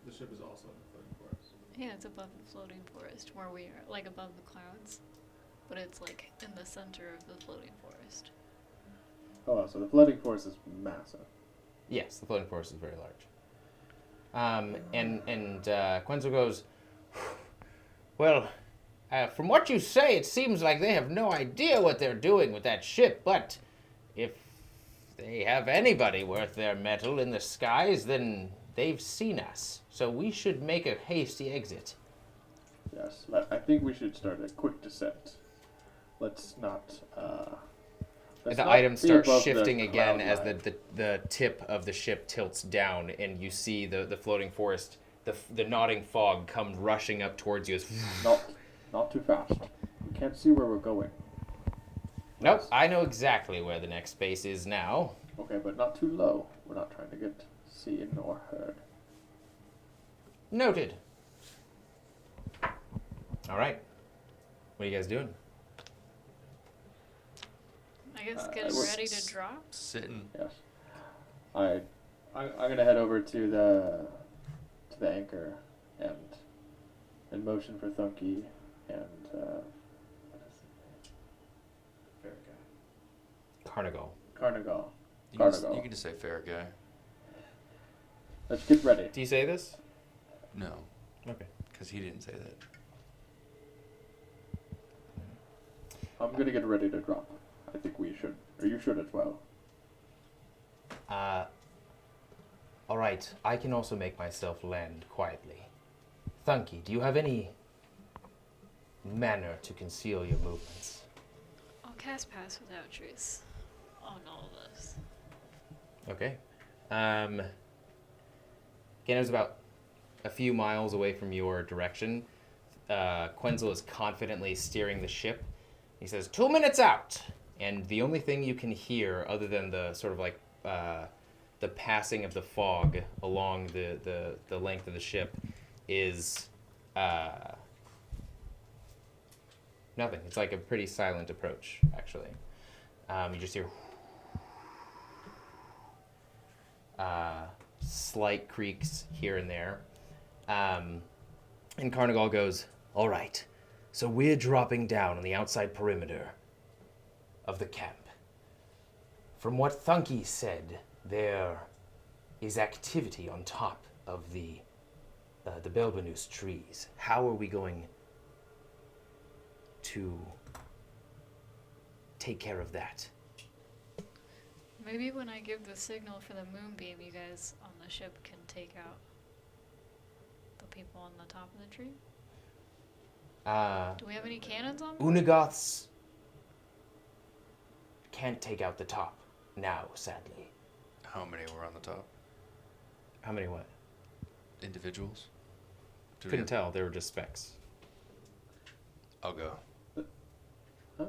The ship is also in the floating forest. Yeah, it's above the floating forest where we are, like above the clouds. But it's like in the center of the floating forest. Oh, so the floating forest is massive. Yes, the floating forest is very large. And Quenzel goes, well, from what you say, it seems like they have no idea what they're doing with that ship, but if they have anybody worth their metal in the skies, then they've seen us. So we should make a hasty exit. Yes, I think we should start a quick descent. Let's not... The items start above shifting the again cloud as line. the tip of the ship tilts down, and you see the floating forest, the nodding fog come rushing up towards you. Not too fast. We can't see where we're going. Nope, I know exactly where the next base is now. Okay, but not too low. We're not trying to get seen or heard. Noted. All right. What are you guys doing? I guess getting we're ready to drop. Sitting. Yes. I'm gonna head over to the anchor and motion for Thunky and what is it? Fair guy. Carnigal. Carnigal. You can just say fair guy. Let's get ready. Do you say this? No, Okay. because he didn't say that. I'm gonna get ready to drop. I think we should, or you should as well. All right. I can also make myself land quietly. Thunky, do you have any manner to conceal your movements? I'll cast Pass Without Trace on all of us. Okay. Again, it was about a few miles away from your direction. Quenzel is confidently steering the ship. He says, 2 minutes out! And the only thing you can hear, other than the sort of like the passing of the fog along the length of the ship, is nothing. It's like a pretty silent approach, actually. You just hear slight creaks here and there. And Carnigal goes, all right, so we're dropping down on the outside perimeter of the camp. From what Thunky said, there is activity on top of the Belbanus trees. How are we going to take care of that? Maybe when I give the signal for the moonbeam, you guys on the ship can take out the people on the top of the tree? Do we have any cannons on board? Unagoths can't take out the top now, sadly. How many were on the top? How many what? Individuals? Do we Couldn't have- tell. They were just specks. I'll go. Huh?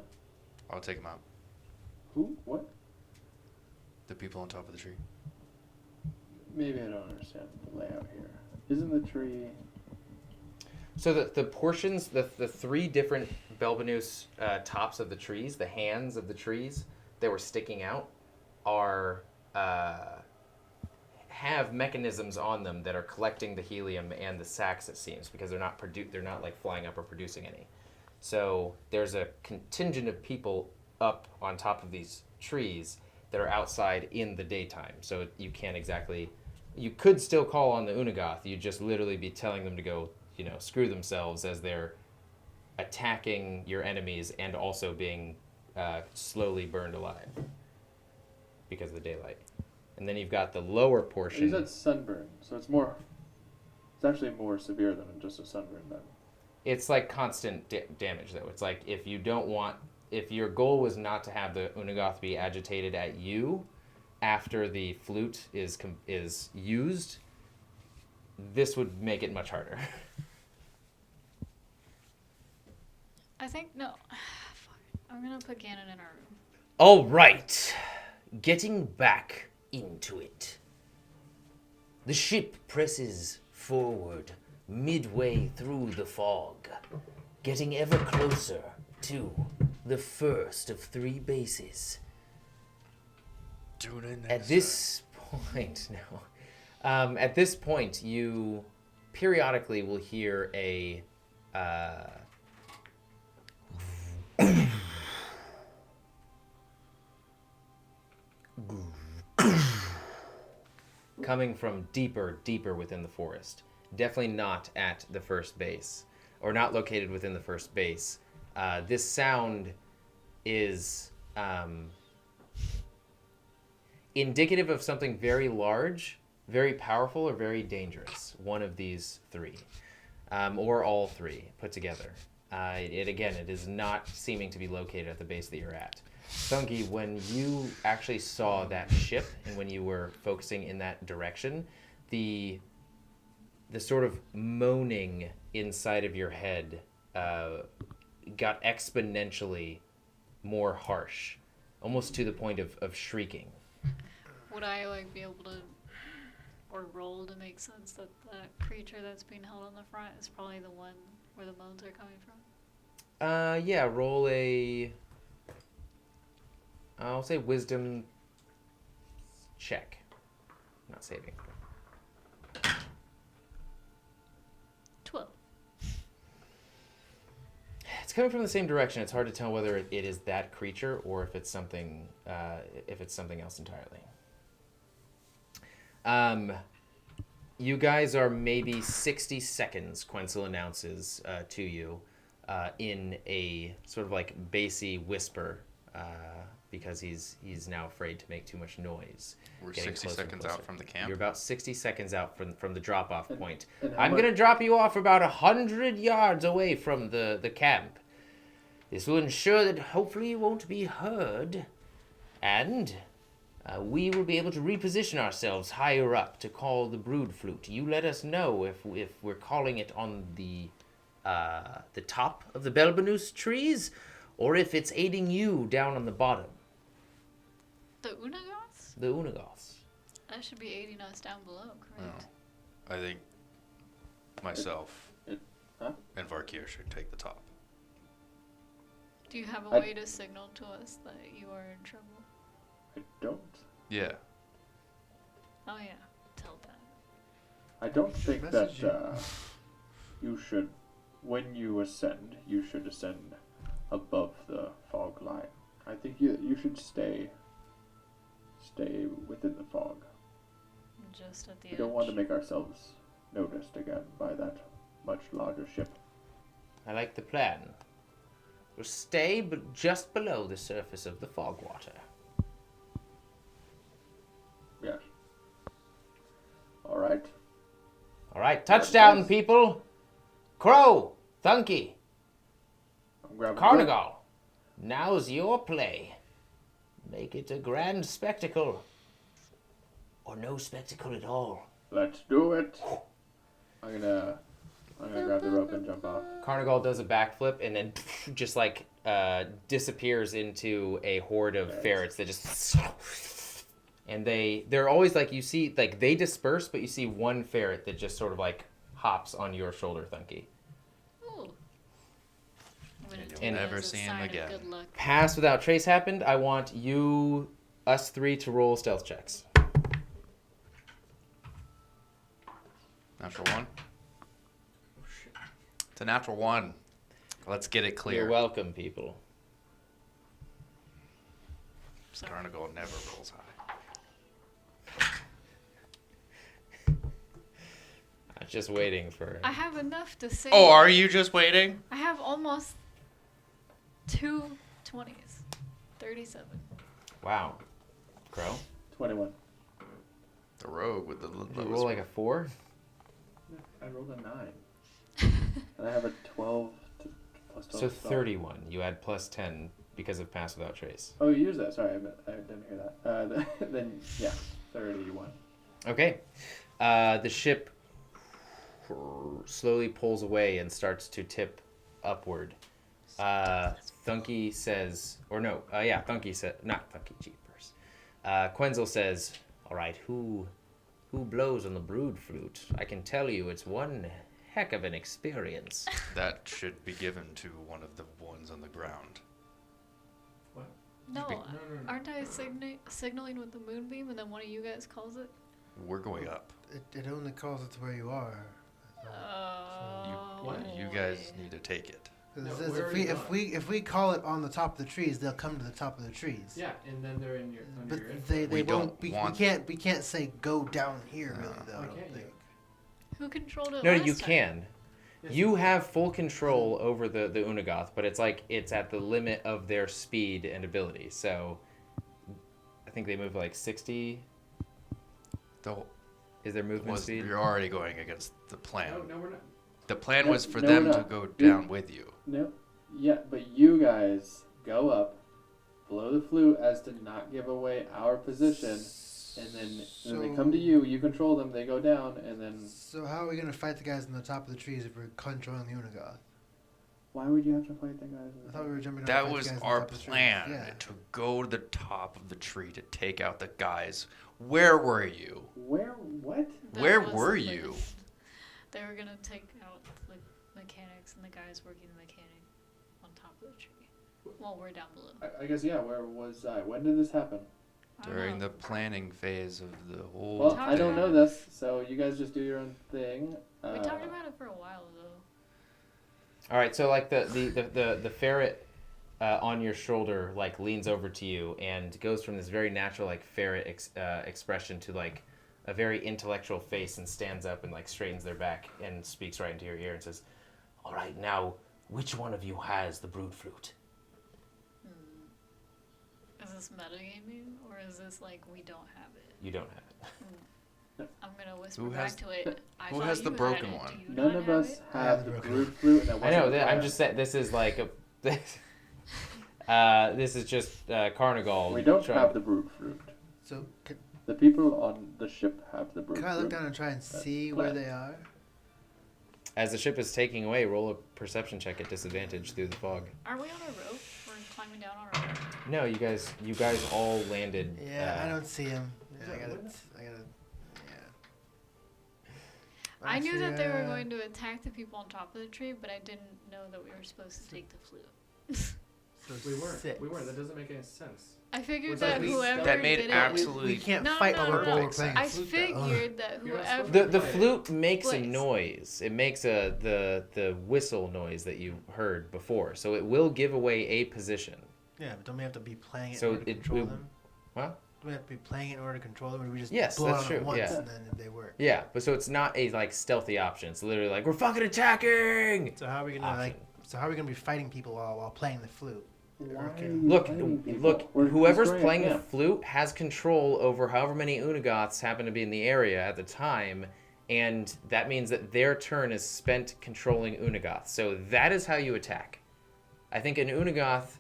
I'll take them out. Who? What? The people on top of the tree. Maybe I don't understand the layout here. Isn't the tree... So the portions, the three different Belbanus tops of the trees, the hands of the trees that were sticking out, are have mechanisms on them that are collecting the helium and the sacs, it seems, because they're not like flying up or producing any. So there's a contingent of people up on top of these trees that are outside in the daytime. So you can't exactly, you could still call on the Unagoth. You'd just literally be telling them to go, screw themselves as they're attacking your enemies and also being slowly burned alive because of the daylight. And then you've got the lower portion. You said sunburn, so it's actually more severe than just a sunburn then. It's like constant damage, though. It's like if your goal was not to have the Unagoth be agitated at you after the flute is used, this would make it much harder. I think, no. Fuck. I'm gonna put Ganon in our room. All right. Getting back into it. The ship presses forward midway through the fog, getting ever closer to the first of 3 bases. Tune in next At this point, at this point, you periodically will hear a coming from deeper within the forest. Definitely not at the first base, or not located within the first base. This sound is indicative of something very large, very powerful, or very dangerous. One of these 3, or all 3 put together. It is not seeming to be located at the base that you're at. Funky, when you actually saw that ship and when you were focusing in that direction, the sort of moaning inside of your head got exponentially more harsh, almost to the point of shrieking. Would I be able to, or roll to make sense that that creature that's being held on the front is probably the one where the moans are coming from? Yeah, roll I'll say wisdom check. Not saving. 12. It's coming from the same direction. It's hard to tell whether it is that creature or if it's something else entirely. You guys are maybe 60 seconds, Quencel announces to you, in a sort of like bassy whisper, because he's now afraid to make too much noise. We're Getting 60 closer and seconds closer. out from the camp. You're about 60 seconds out from the drop-off point. And how I'm much- going to drop you off about 100 yards away from the camp. This will ensure that hopefully you won't be heard, and we will be able to reposition ourselves higher up to call the brood flute. You let us know if we're calling it on the top of the Belbanus trees, or if it's aiding you down on the bottom. The Unagoths? The Unagoths. That should be aiding us down below, correct? I think myself Huh? and Varkir should take the top. Do you have a I- way to signal to us that you are in trouble? I don't. Yeah. Oh yeah, tell that. I don't think Message that you should, when you ascend, you should ascend above the fog line. I think you should stay within the fog. Just at the We edge. don't want to make ourselves noticed again by that much larger ship. I like the plan. We'll stay just below the surface of the fog water. Yes. All right. All right, touchdown, Yes. people. Crow, Thunky, I'm grabbing Carnival. Now's your play. Make it a grand spectacle. Or no spectacle at all. Let's do it. I'm gonna grab the rope and jump off. Carnival does a backflip and then just like disappears into a horde of ferrets that just and they're always like you see like they disperse, but you see one ferret that just sort of like hops on your shoulder, Thunky. Ooh. I'm gonna And take you'll that never as a see him sign of again. Good luck. Pass without trace happened. I want us three to roll stealth checks. Natural 1. It's a natural 1. Let's get it clear. You're welcome, people. Sorry. Carnival never rolls high. I'm just waiting for. I have enough to say. Oh, are you just waiting? I have almost 2 20s. 37. Wow. Crow. 21. The rogue with the Did you lowest. roll like a 4? I rolled a 9. And I have a 12 plus 12. So 31. You add plus 10 because of pass without trace. Oh, you used that. Sorry, I didn't hear that. Then, yeah, 31. Okay. The ship slowly pulls away and starts to tip upward. Thunky says, or no, Thunky said, not Thunky, jeepers. Quenzel says, all right, who blows on the brood flute? I can tell you it's one heck of an experience. That should be given to one of the ones on the ground. No, Be- aren't I signaling with the moonbeam and then one of you guys calls it? We're going up. It only calls it to where you are. Oh. You guys need to take it. 'Cause No, it says where if we call it on the top of the trees, they'll come to the top of the trees. Yeah, and then they're in your under But your influence. they We won't don't be. want- We can't say go down here. No. Really, though. I Why don't can't you? think. Who controlled it No, last you time? can. Yes, You have full control over the Unagoth, but it's like it's at the limit of their speed and ability. So I think they move like 60. Though Is their movement speed? you're already going against the plan. No, we're not. The plan No, was for no, them we're to not. go You- down with you. No. Yeah, but you guys go up, blow the flute as to not give away our position, and then when they come to you, you control them, they go down, and then... So how are we gonna fight the guys on the top of the trees if we're controlling the Unagoth? Why would you have to fight the guys? I thought we were jumping down. That to fight was the guys on our top of the trees. plan, Yeah. to go to the top of the tree to take out the guys. Where were you? Where? What? That Where was were the you? plan. They were gonna take out the mechanics and the guys working the mechanic on top of the tree. Well, we're down below. I guess, yeah, where was I? When did this happen? I don't During know. the planning phase of the whole Well, talked I don't about know it. this, so you guys just do your own thing. We talked about it for a while though. All right, so like the ferret on your shoulder like leans over to you and goes from this very natural like ferret expression to like a very intellectual face and stands up and like straightens their back and speaks right into your ear and says, "All right, now which one of you has the brood flute?" Is this metagaming or is this like we don't have it? You don't have it. I'm gonna whisper Who back has- to it. I who thought has the you broken had it. one? Do you None not of have us it? have the broken brood flute. And that I know. wasn't I'm planned. just saying this is like a this is just Carnival. We don't trying- have the brood flute. So The people on the ship have the brood can I flute. look down and try and see where they are? As the ship is taking away, roll a perception check at disadvantage through the fog. Are we on a rope? We're climbing down on a rope. No, you guys all landed. Yeah, I don't see him. Yeah, I that gotta. window? I knew that they were Yeah. going to attack the people on top of the tree, but I didn't know that we were supposed to take the flute. We weren't. Six. We weren't. That doesn't make any sense. I figured Was that that whoever That made did absolutely We can't No, fight no, over no. while we're playing it, a I flute, though. figured that You're not whoever supposed The Right. flute makes a Place. noise. It makes the whistle noise that you heard before. So it will give away a position. Yeah, but don't we have to be playing it So in order to it- control it- them? Well, we have to be playing it in order to control them, or we just Yes, blow that's it on true, it once yeah. and then they work? Yeah, but so it's not a like stealthy option. It's literally like we're fucking attacking. So how are we gonna be fighting people while playing the flute? Look, whoever's playing the flute has control over however many Unagoths happen to be in the area at the time, and that means that their turn is spent controlling Unagoth. So that is how you attack. I think an Unagoth,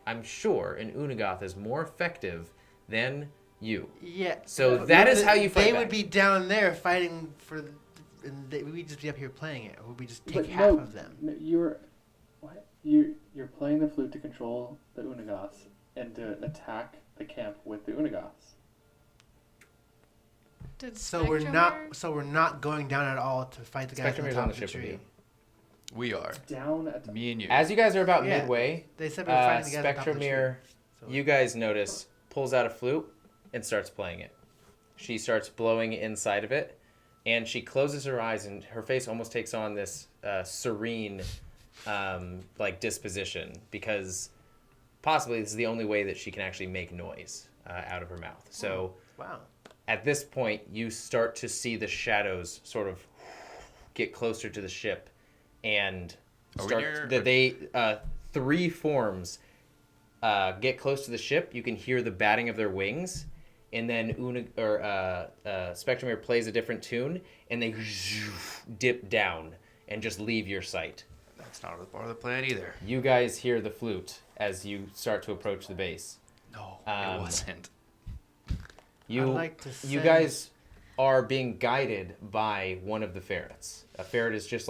I'm sure an Unagoth is more effective than you. Yeah. So that is how you fight They back. would be down there fighting and we'd just be up here playing it, or would we just take half of them? You're playing the flute to control the Unagoths and to attack the camp with the Unagoths. So we're not going down at all to fight the guys on the top of the tree. you. We are. Down at Me and you. As you guys are about midway, They said we were fighting the guys on top of the tree. Spectromere, So you guys notice, pulls out a flute and starts playing it. She starts blowing inside of it, and she closes her eyes, and her face almost takes on this serene, disposition, because possibly this is the only way that she can actually make noise out of her mouth. So wow. At this point, you start to see the shadows sort of get closer to the ship, and three forms get close to the ship. You can hear the batting of their wings, and then Spectromere plays a different tune, and they dip down and just leave your sight. That's not part of the plan either. You guys hear the flute as you start to approach the base. No, it wasn't. You guys are being guided by one of the ferrets. A ferret is just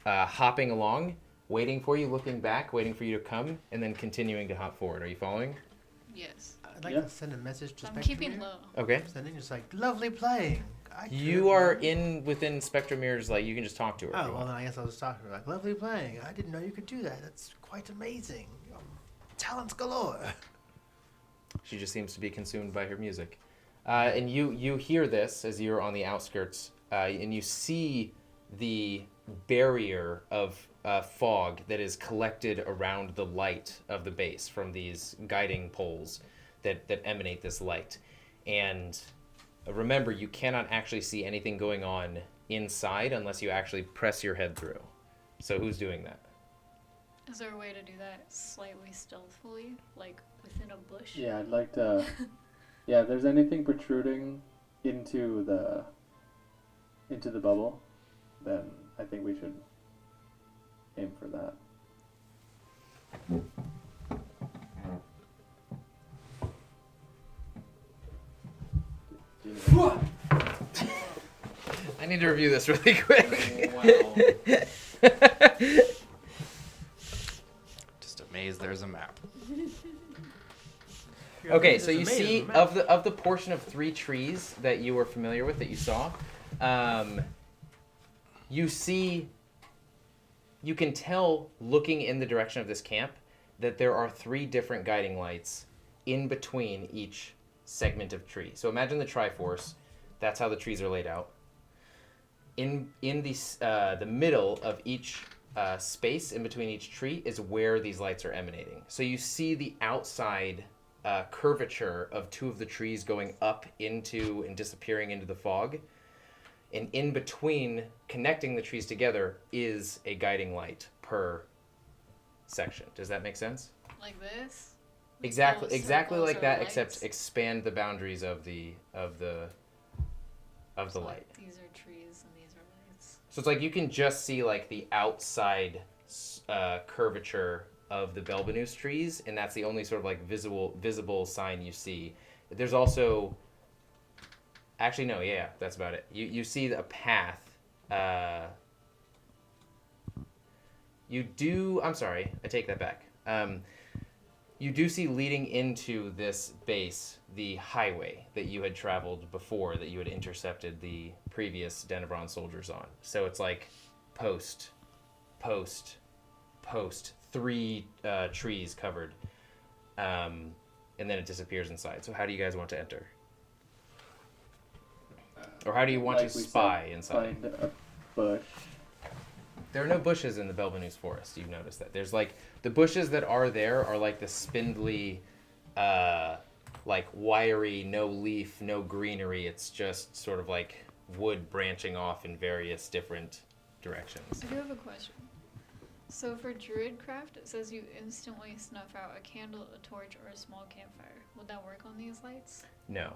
hopping along, waiting for you, looking back, waiting for you to come, and then continuing to hop forward. Are you following? Yes. I'd like to send a message to I'm Spectromere. keeping low. Okay. Sending just lovely playing. You are within Spectromere's, you can just talk to her. if Oh, you well, want. then I guess I'll just talk to her. Lovely playing. I didn't know you could do that. That's quite amazing. Talents galore. She just seems to be consumed by her music. And you hear this as you're on the outskirts, and you see the barrier of fog that is collected around the light of the base from these guiding poles that emanate this light. And remember, you cannot actually see anything going on inside unless you actually press your head through. So who's doing that? Is there a way to do that slightly stealthily, within a bush? Yeah, I'd like to. Yeah, if there's anything protruding into the bubble, then I think we should aim for that. I need to review this really quick. Just amazed there's a map. Okay, so you see of the portion of 3 trees that you were familiar with that you saw, you can tell looking in the direction of this camp that there are 3 different guiding lights in between each segment of tree. So imagine the Triforce. That's how the trees are laid out. In the middle of each space in between each tree is where these lights are emanating. So you see the outside curvature of 2 of the trees going up into and disappearing into the fog. And in between, connecting the trees together, is a guiding light per section. Does that make sense? Like this? Exactly like that, lights? except expand the boundaries of the light. These are trees and these are lights. So it's you can just see the outside curvature of the Belbanus trees, and that's the only sort of visible sign you see. There's also, actually no, yeah, that's about it. You see a path. I'm sorry, I take that back. You do see leading into this base the highway that you had traveled before, that you had intercepted the previous Denebron soldiers on. So it's post, 3 trees covered, and then it disappears inside. So how do you guys want to enter? Or how do you want to spy inside? Find a bush. There are no bushes in the Belbanus forest. You've noticed that. There's the bushes that are there are the spindly like wiry, no leaf, no greenery. It's just sort of like wood branching off in various different directions. I do have a question. So for druidcraft, it says you instantly snuff out a candle, a torch, or a small campfire. Would that work on these lights? No.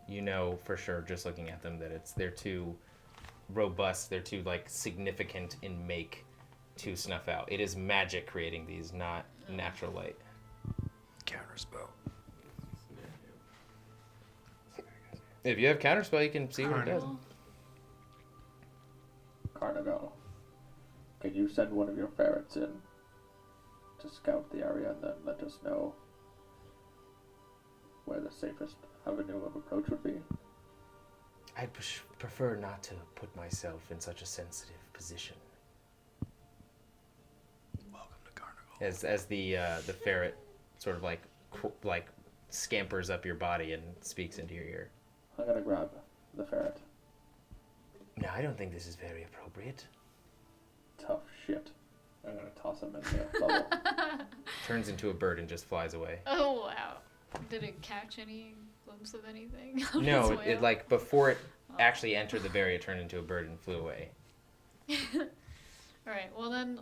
You know for sure, just looking at them, that they're too robust, they're too like significant in make to snuff out. It is magic creating these, not natural light. Counterspell. If you have counterspell, you can see what it does. Carnival, could you send one of your ferrets in to scout the area and then let us know where the safest avenue of approach would be? I'd prefer not to put myself in such a sensitive position. Welcome to Carnival. As the ferret sort of like scampers up your body and speaks into your ear. I'm gonna grab the ferret. No, I don't think this is very appropriate. Tough shit. I'm gonna toss him in the bubble. Turns into a bird and just flies away. Oh, wow. Did it catch any glimpse of anything? on No, its way it up? like before it actually entered the barrier, it turned into a bird and flew away. Alright, well then,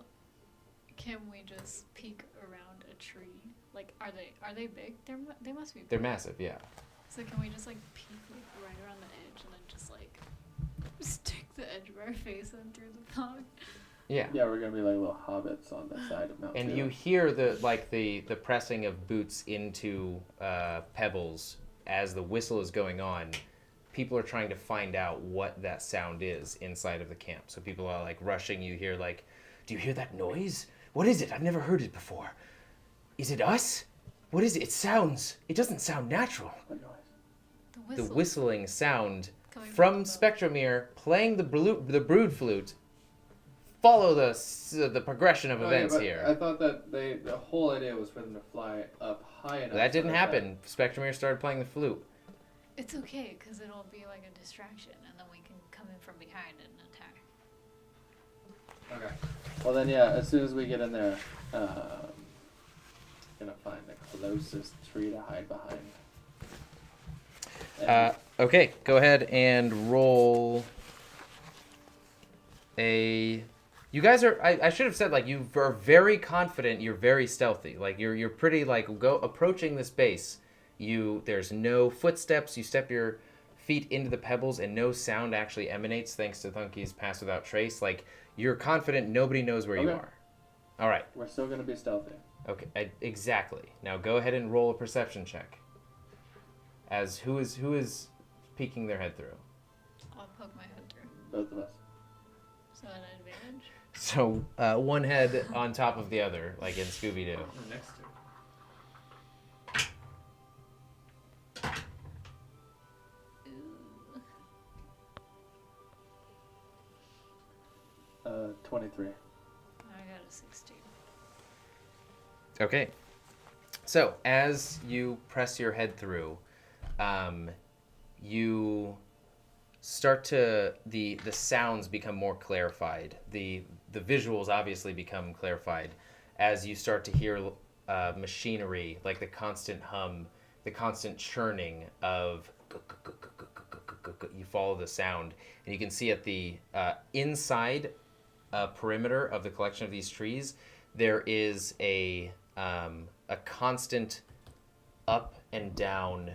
can we just peek around a tree? Like, are they big? They must be big. They're massive, yeah. So can we just like peek like right around the edge and then just like stick the edge of our face in through the fog? Yeah. Yeah, we're gonna be like little hobbits on the side of Mount And Terra. you hear the pressing of boots into pebbles as the whistle is going on. People are trying to find out what that sound is inside of the camp. So people are like rushing. You hear like, do you hear that noise? What is it? I've never heard it before. Is it us? What is it? It doesn't sound natural. What noise? The The whistling sound Coming from the boat. Spectromere playing the brood flute. Follow the progression of events but here. I thought that the whole idea was for them to fly up high enough. That so didn't happen. Spectromere started playing the flute. It's okay, because it'll be like a distraction, and then we can come in from behind and attack. Okay. Well then, yeah. As soon as we get in there, gonna find the closest tree to hide behind. And Okay, go ahead and roll a. You guys are. I should have said like you are very confident. You're very stealthy. Like you're pretty like approaching this base. There's no footsteps. You step your feet into the pebbles and no sound actually emanates thanks to Thunky's Pass Without Trace. Like you're confident. Nobody knows where you Okay. are. All right. we're still gonna be stealthy. Okay. Exactly. Now go ahead and roll a perception check. As who is peeking their head through. I'll poke my head through. Both of us. So an advantage? So one head on top of the other, like in Scooby-Doo. Next to. 23. I got a 16. Okay. So as you press your head through, you start to the sounds become more clarified. The visuals obviously become clarified as you start to hear machinery, like the constant hum, the constant churning of. You follow the sound, and you can see at the inside perimeter of the collection of these trees, there is a constant up and down,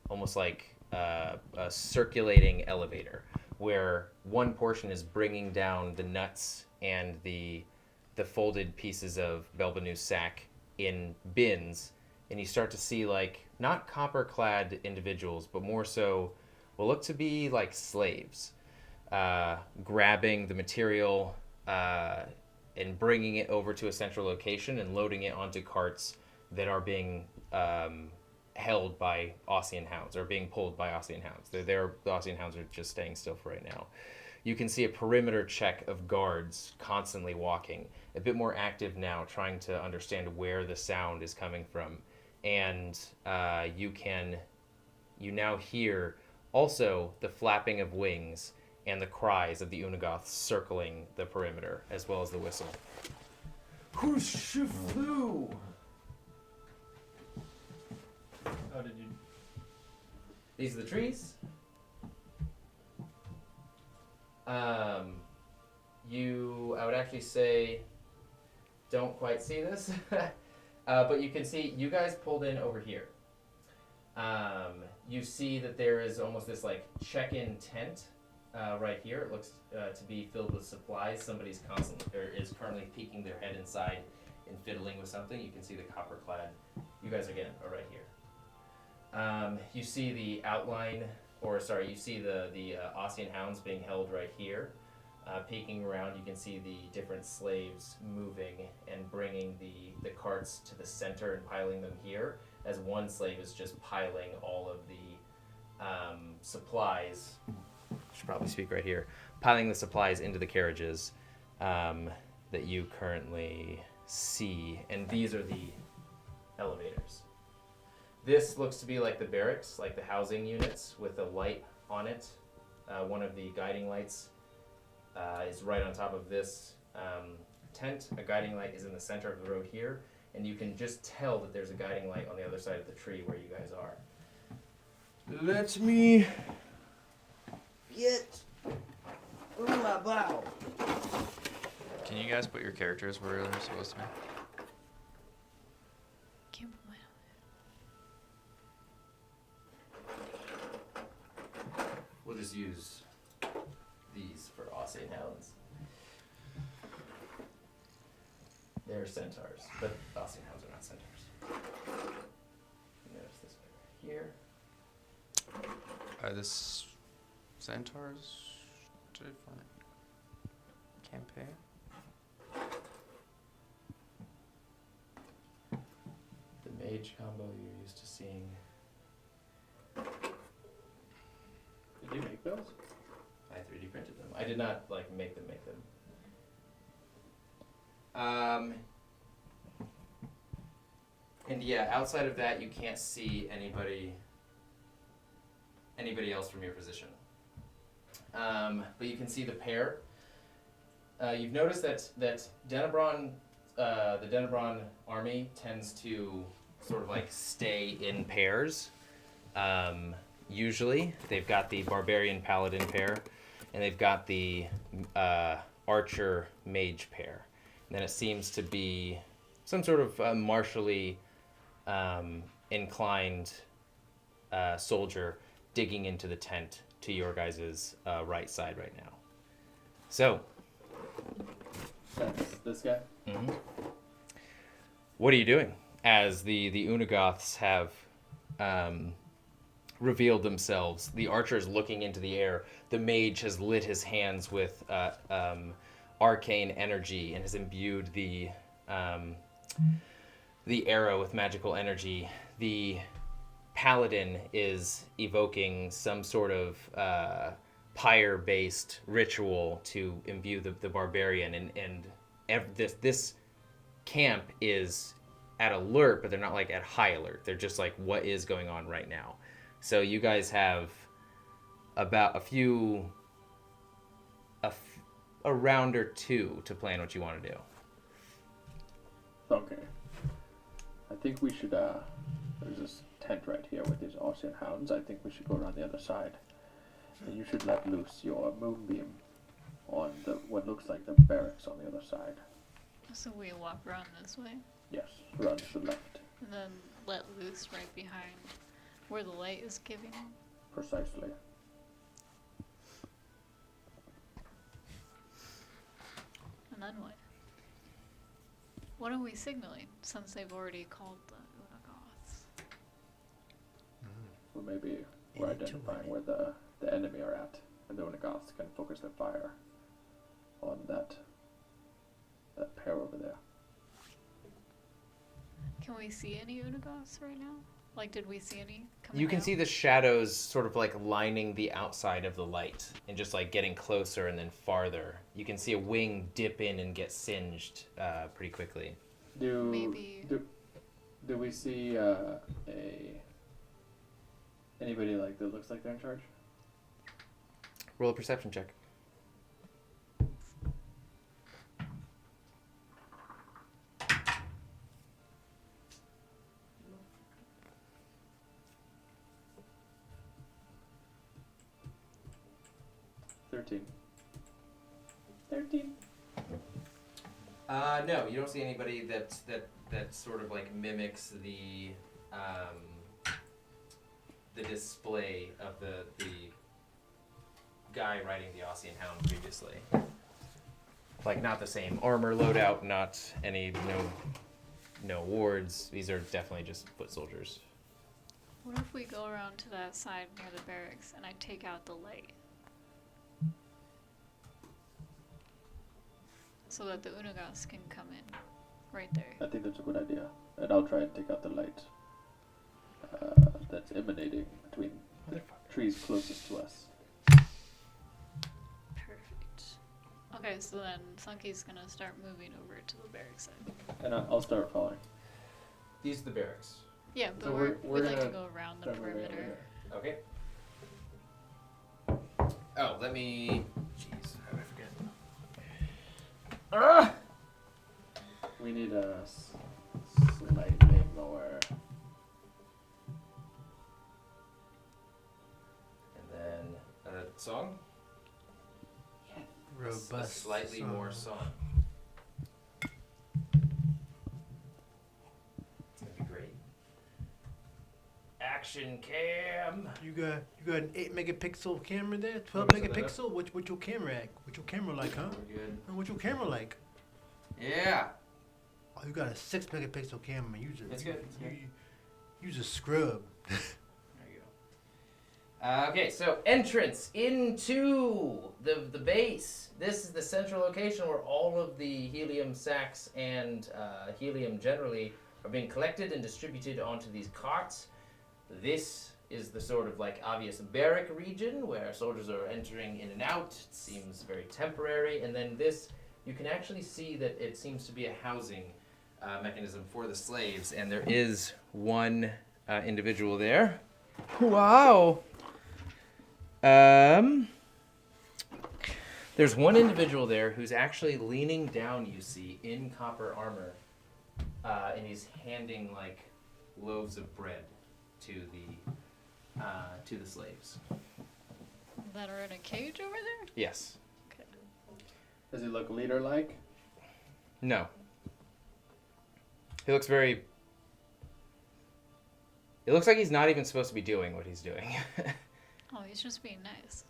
almost like a circulating elevator, where one portion is bringing down the nuts and the folded pieces of Belbanus sack in bins, and you start to see like not copper-clad individuals, but more so will look to be like slaves, grabbing the material and bringing it over to a central location and loading it onto carts that are being held by Ossian hounds, or being pulled by Ossian hounds. The Ossian hounds are just staying still for right now. You can see a perimeter check of guards constantly walking, a bit more active now, trying to understand where the sound is coming from. And you now hear also the flapping of wings and the cries of the Unagoths circling the perimeter, as well as the whistle. Who's flew? Oh, did you These are the trees. I would actually say, don't quite see this, but you can see you guys pulled in over here. You see that there is almost this like check-in tent right here. It looks to be filled with supplies. Somebody's is currently peeking their head inside and fiddling with something. You can see the copper-clad. You guys again are right here. You see the outline, you see the Ossian hounds being held right here. Peeking around, you can see the different slaves moving and bringing the carts to the center and piling them here, as one slave is just piling all of the supplies. Should probably speak right here. Piling the supplies into the carriages that you currently see, and these are the elevators. This looks to be like the barracks, like the housing units with a light on it. One of the guiding lights is right on top of this tent. A guiding light is in the center of the road here, and you can just tell that there's a guiding light on the other side of the tree where you guys are. Let me get my bow. Can you guys put your characters where they're supposed to be? Can't put mine. We'll just use these for Ossian hounds. They're centaurs, but Ossian hounds are not centaurs. Notice this right here. Are this centaurs? Different campaign? The mage combo you're used to seeing. Did you make those? I 3D printed them. I did not make them. And yeah, outside of that, you can't see anybody else from your position. But you can see the pair. You've noticed that Denebron, the Denebron army tends to sort of like stay in pairs. Usually, they've got the barbarian paladin pair, and they've got the archer mage pair. And then it seems to be some sort of martially inclined soldier digging into the tent to your guys' right side right now. So, That's this guy. mm-hmm. What are you doing as the Unagoths have revealed themselves? The archer is looking into the air. The mage has lit his hands with arcane energy and has imbued the arrow with magical energy. The paladin is evoking some sort of pyre-based ritual to imbue the barbarian, and this camp is at alert, but they're not like at high alert. They're just like, what is going on right now? So you guys have about a round or two to plan what you want to do. Okay. I think we should, there's this tent right here with these Ossian hounds. I think we should go around the other side. And you should let loose your moonbeam on what looks like the barracks on the other side. So we walk around this way, Yes, run to the left. and then let loose right behind where the light is giving. Precisely. And then what? What are we signaling, since they've already called the Unagoths? Well, maybe we're identifying where the enemy are at, and the Unagoths can focus their fire on that pair over there. Can we see any Unagoths right now? Like, did we see any coming You can out? see the shadows sort of like lining the outside of the light and just like getting closer and then farther. You can see a wing dip in and get singed pretty quickly. Maybe. Do we see anybody like that looks like they're in charge? Roll a perception check. 13. 13. No, you don't see anybody that sort of like mimics the display of the guy riding the Ossian Hound previously. Like not the same armor loadout, not any no wards. These are definitely just foot soldiers. What if we go around to that side near the barracks and I take out the light? So that the Unagas can come in. Right there. I think that's a good idea. And I'll try and take out the light that's emanating between the trees closest to us. Perfect. Okay, so then Sunky's gonna start moving over to the barracks side. And I'll start following. These are the barracks. Yeah, but So we'd we're like to gonna go around the start moving over perimeter. here. Okay. Oh, let me. Jeez, how did I forget? We need a slightly more. And then a song. Robust. A slightly more song. That'd be great. Action cam. You got an 8 megapixel camera there, 12 Let me set that megapixel. What your camera at? What your camera like, huh? We're good. What your camera like? Yeah. Oh, you got a 6 megapixel camera. Use it. That's good. That's good. Use a scrub. There you go. Okay, so entrance into the base. This is the central location where all of the helium sacks and helium generally are being collected and distributed onto these carts. This is the sort of like obvious barrack region where soldiers are entering in and out. It seems very temporary. And then this, you can actually see that it seems to be a housing mechanism for the slaves. And there is one individual there. Wow. There's one individual there who's actually leaning down, you see, in copper armor. And he's handing like loaves of bread to the slaves. That are in a cage over there? Yes. Okay. Does he look leader-like? No. He looks very... It looks like he's not even supposed to be doing what he's doing. Oh, he's just being nice.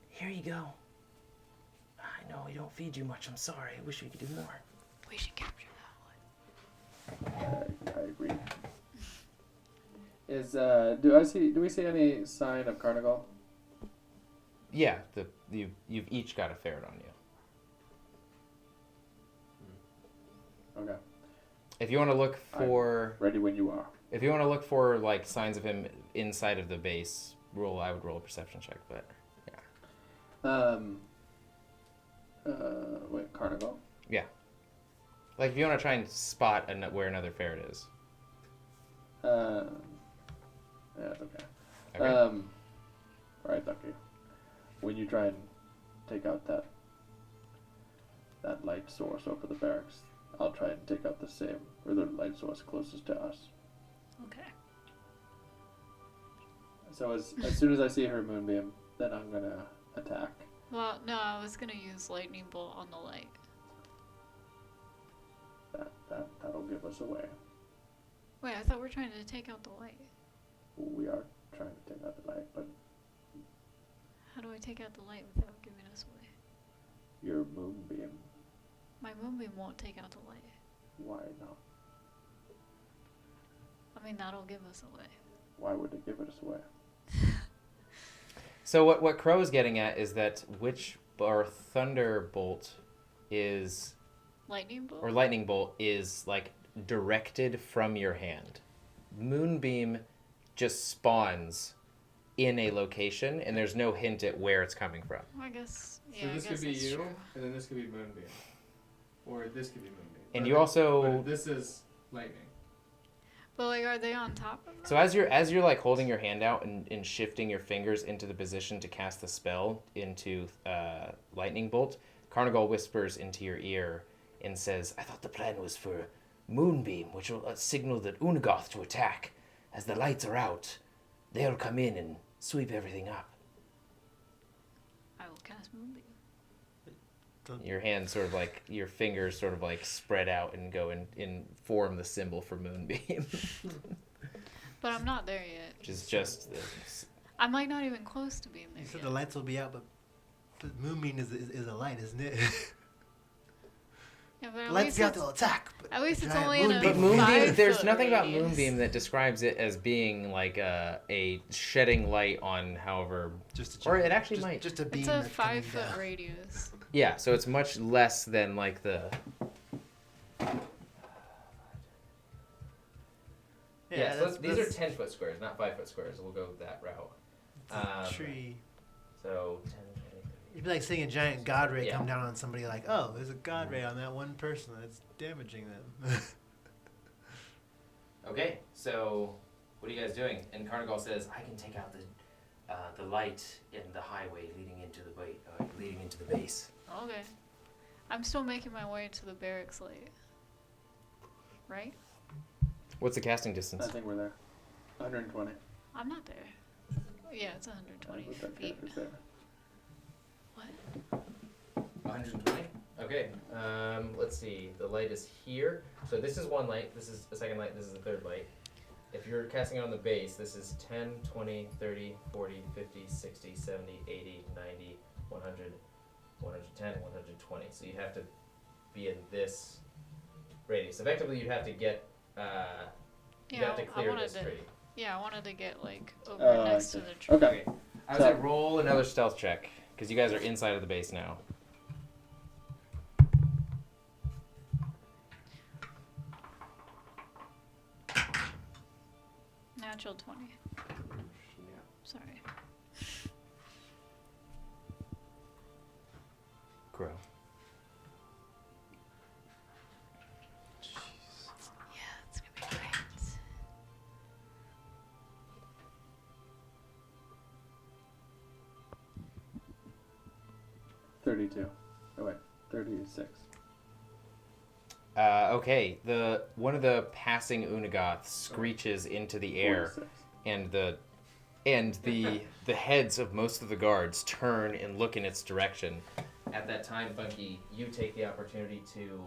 Here you go. I know we don't feed you much. I'm sorry. I wish we could do more. We should capture that one. I agree. Do we see any sign of Carnival? Yeah, you've each got a ferret on you. Okay. If you want to look for... Ready when you are. If you want to look for like signs of him inside of the base, I would roll a perception check, but yeah. Wait, Carnival? Yeah. Like if you want to try and spot where another ferret is. Yeah, that's okay. Okay. Alright, Ducky. When you try and take out that light source over the barracks, I'll try and take out the light source closest to us. Okay. So as soon as I see her moonbeam, then I'm gonna attack. Well, no, I was gonna use lightning bolt on the light. That'll give us away. Wait, I thought we were trying to take out the light. We are trying to take out the light, but How do I take out the light without giving us away? your moonbeam, My moonbeam won't take out the light. why not? I mean, that'll give us away. Why would it give us away? So what Crow is getting at is that Thunderbolt is... Lightning bolt? Or lightning bolt is like directed from your hand. Moonbeam just spawns in a location, and there's no hint at where it's coming from. Well, I guess, yeah, So I this guess could be that's you, true. and then this could be moonbeam, or this could be moonbeam. And But you also... but this is lightning. But like, are they on top of So as you're like holding your hand out and shifting your fingers into the position to cast the spell into lightning bolt, Carnigal whispers into your ear and says, "I thought the plan was for moonbeam, which will signal that Unagoth to attack. As the lights are out, they'll come in and sweep everything up." cast Moonbeam. Your hands sort of like, your fingers sort of like spread out and go and form the symbol for Moonbeam. But I'm not there yet. Which is just... I'm like not even close to being there You said yet. the lights will be out, but the moonbeam is a light, isn't it? Yeah, but The at lights least be out, it's, they'll attack. But at least the it's giant only in a But moonbeam- Moonbeam, there's 5-foot nothing about radius. Moonbeam that describes it as being like a shedding light on however... Just a Or it actually just, might. Just a beam It's a that's coming 5-foot down. radius. Yeah, so it's much less than like the... Yeah, so these are 10-foot squares, not 5-foot squares. We'll go that route. Tree. So 10, 20, 30. It'd be like seeing a giant god ray Yeah. come down on somebody like, oh, there's a god ray on that one person that's damaging them. Okay, so what are you guys doing? And Carnigal says, I can take out the light in the highway leading into the base. Okay. I'm still making my way to the barracks light. Right? What's the casting distance? I think we're there. 120. I'm not there. Yeah, it's 120 With that feet. character's there. What? 120? Okay, let's see. The light is here. So this is one light, this is a second light, this is a third light. If you're casting it on the base, this is 10, 20, 30, 40, 50, 60, 70, 80, 90, 100, 110, 120. So you have to be in this radius. Effectively, you'd have to get, you'd have to I clear wanted this to. radius. Yeah, I wanted to get like over next to see. the tree. Okay. I would say roll another stealth check, because you guys are inside of the base now. Natural 20. Sorry. Grow. Yeah, it's gonna be great. $32. Oh wait, 36. Okay, one of the passing Unagoths screeches into the air, 46. and the heads of most of the guards turn and look in its direction. At that time, Funky, you take the opportunity to.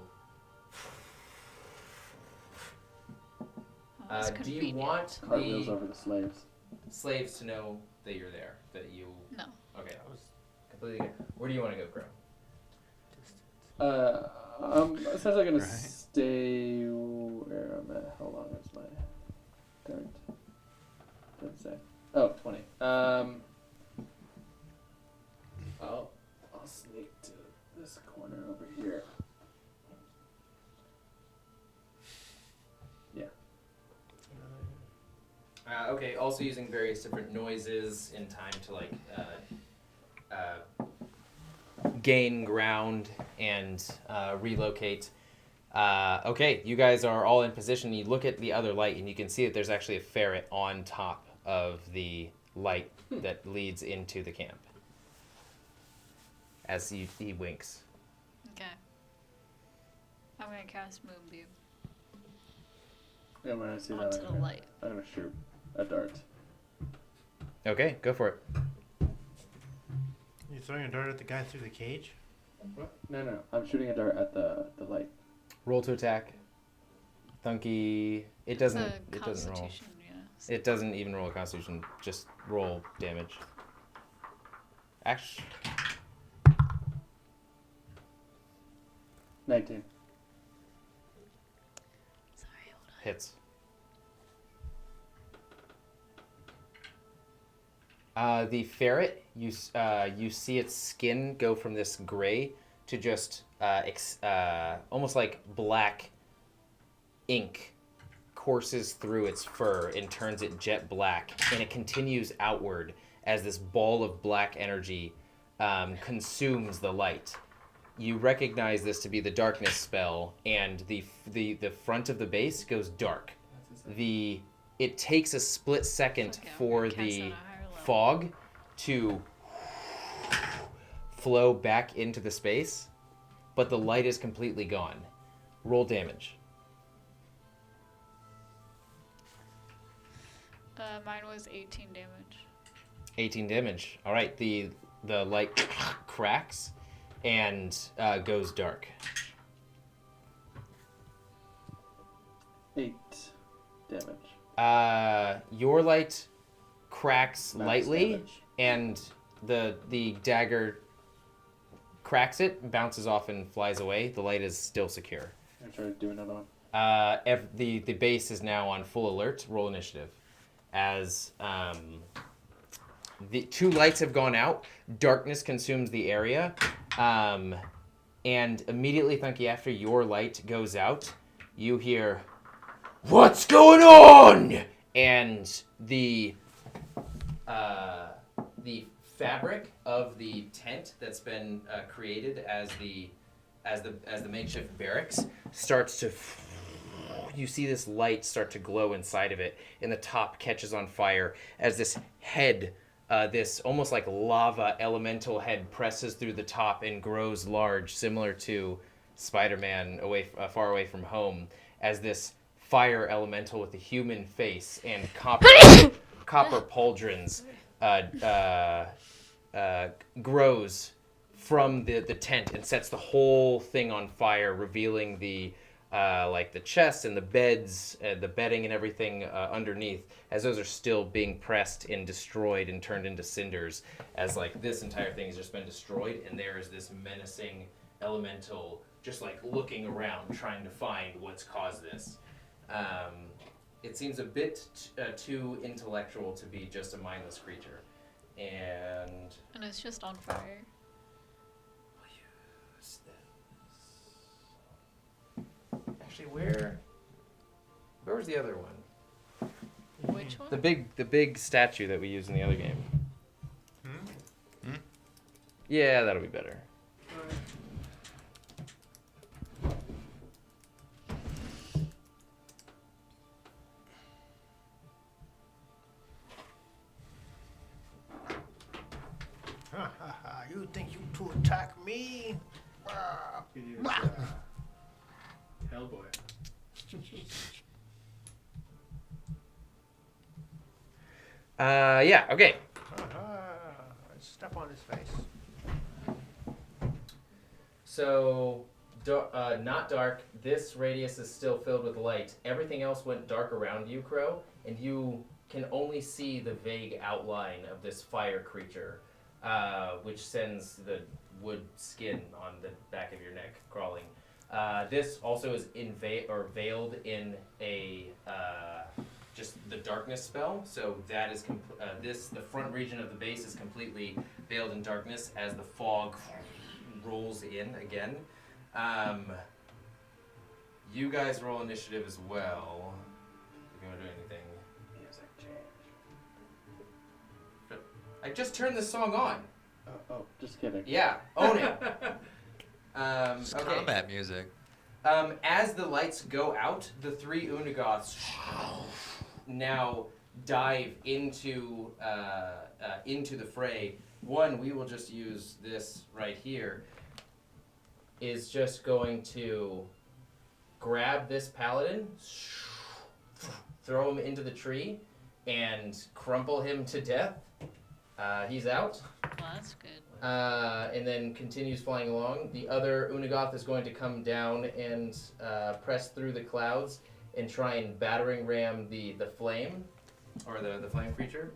Oh, that's Do you convenient. want Cartwheels the over the slaves. slaves to know that you're there? That you. No. Okay, I was completely good. Where do you want to go, Crow? I'm essentially gonna stay where I'm at. How long is my current? Doesn't say. Oh, 20. I'll sneak to this corner over here. Yeah. Okay, also using various different noises in time to like gain ground and relocate. Okay, you guys are all in position. You look at the other light and you can see that there's actually a ferret on top of the light that leads into the camp. As he winks. Okay. I'm gonna cast Moonbeam And when I see that, onto the light. I'm gonna shoot a dart. Okay, go for it. You throwing a dart at the guy through the cage? What? No. I'm shooting a dart at the light. Roll to attack. Thunky. It doesn't. It's a It doesn't roll. Constitution, yeah. It doesn't even roll a Constitution. Just roll damage. Actually, 19. Sorry, hold on. hits. The ferret, you see its skin go from this gray to just almost like black ink courses through its fur and turns it jet black, and it continues outward as this ball of black energy consumes the light. You recognize this to be the darkness spell, and the front of the base goes dark. It takes a split second Okay, I'm for gonna cast the on a higher level. fog to flow back into the space, but the light is completely gone. Roll damage. Mine was 18 damage. 18 damage. All right, the light cracks and goes dark. 8 damage. Your light cracks Max lightly, damage. and the dagger cracks it, bounces off, and flies away. The light is still secure. I'm trying to do another one. The base is now on full alert. Roll initiative. As the 2 lights have gone out, darkness consumes the area, and immediately, Thunky, after your light goes out, you hear, "What's going on?" And the fabric of the tent that's been created as the makeshift barracks starts to. You see this light start to glow inside of it, and the top catches on fire as this head, this almost like lava elemental head, presses through the top and grows large, similar to Spider-Man far away from home, as this fire elemental with a human face and copper pauldrons grows from the tent and sets the whole thing on fire, revealing the chests and the beds, the bedding and everything underneath, as those are still being pressed and destroyed and turned into cinders, as like this entire thing has just been destroyed, and there is this menacing elemental just like looking around, trying to find what's caused this. It seems a bit too intellectual to be just a mindless creature. And it's just on fire. Actually, where was the other one? Which one? The big statue that we used in the other game. Yeah, that'll be better. You think you to attack me? Hellboy. Yeah, okay. Step on his face. So, not dark. This radius is still filled with light. Everything else went dark around you, Crow, and you can only see the vague outline of this fire creature, which sends the wood skin on the back of your neck crawling. This also is veiled in a just the darkness spell. So that is the front region of the base is completely veiled in darkness as the fog rolls in again. You guys roll initiative as well. If you want to do anything. Music change. I just turned this song on. Just kidding. Yeah, own it. It's combat music. As the lights go out, the 3 Unagoths now dive into the fray. One, we will just use this right here, is just going to grab this paladin, throw him into the tree, and crumple him to death. He's out. Well, that's good. And then continues flying along. The other Unagoth is going to come down and press through the clouds and try and battering ram the flame, or the flame creature.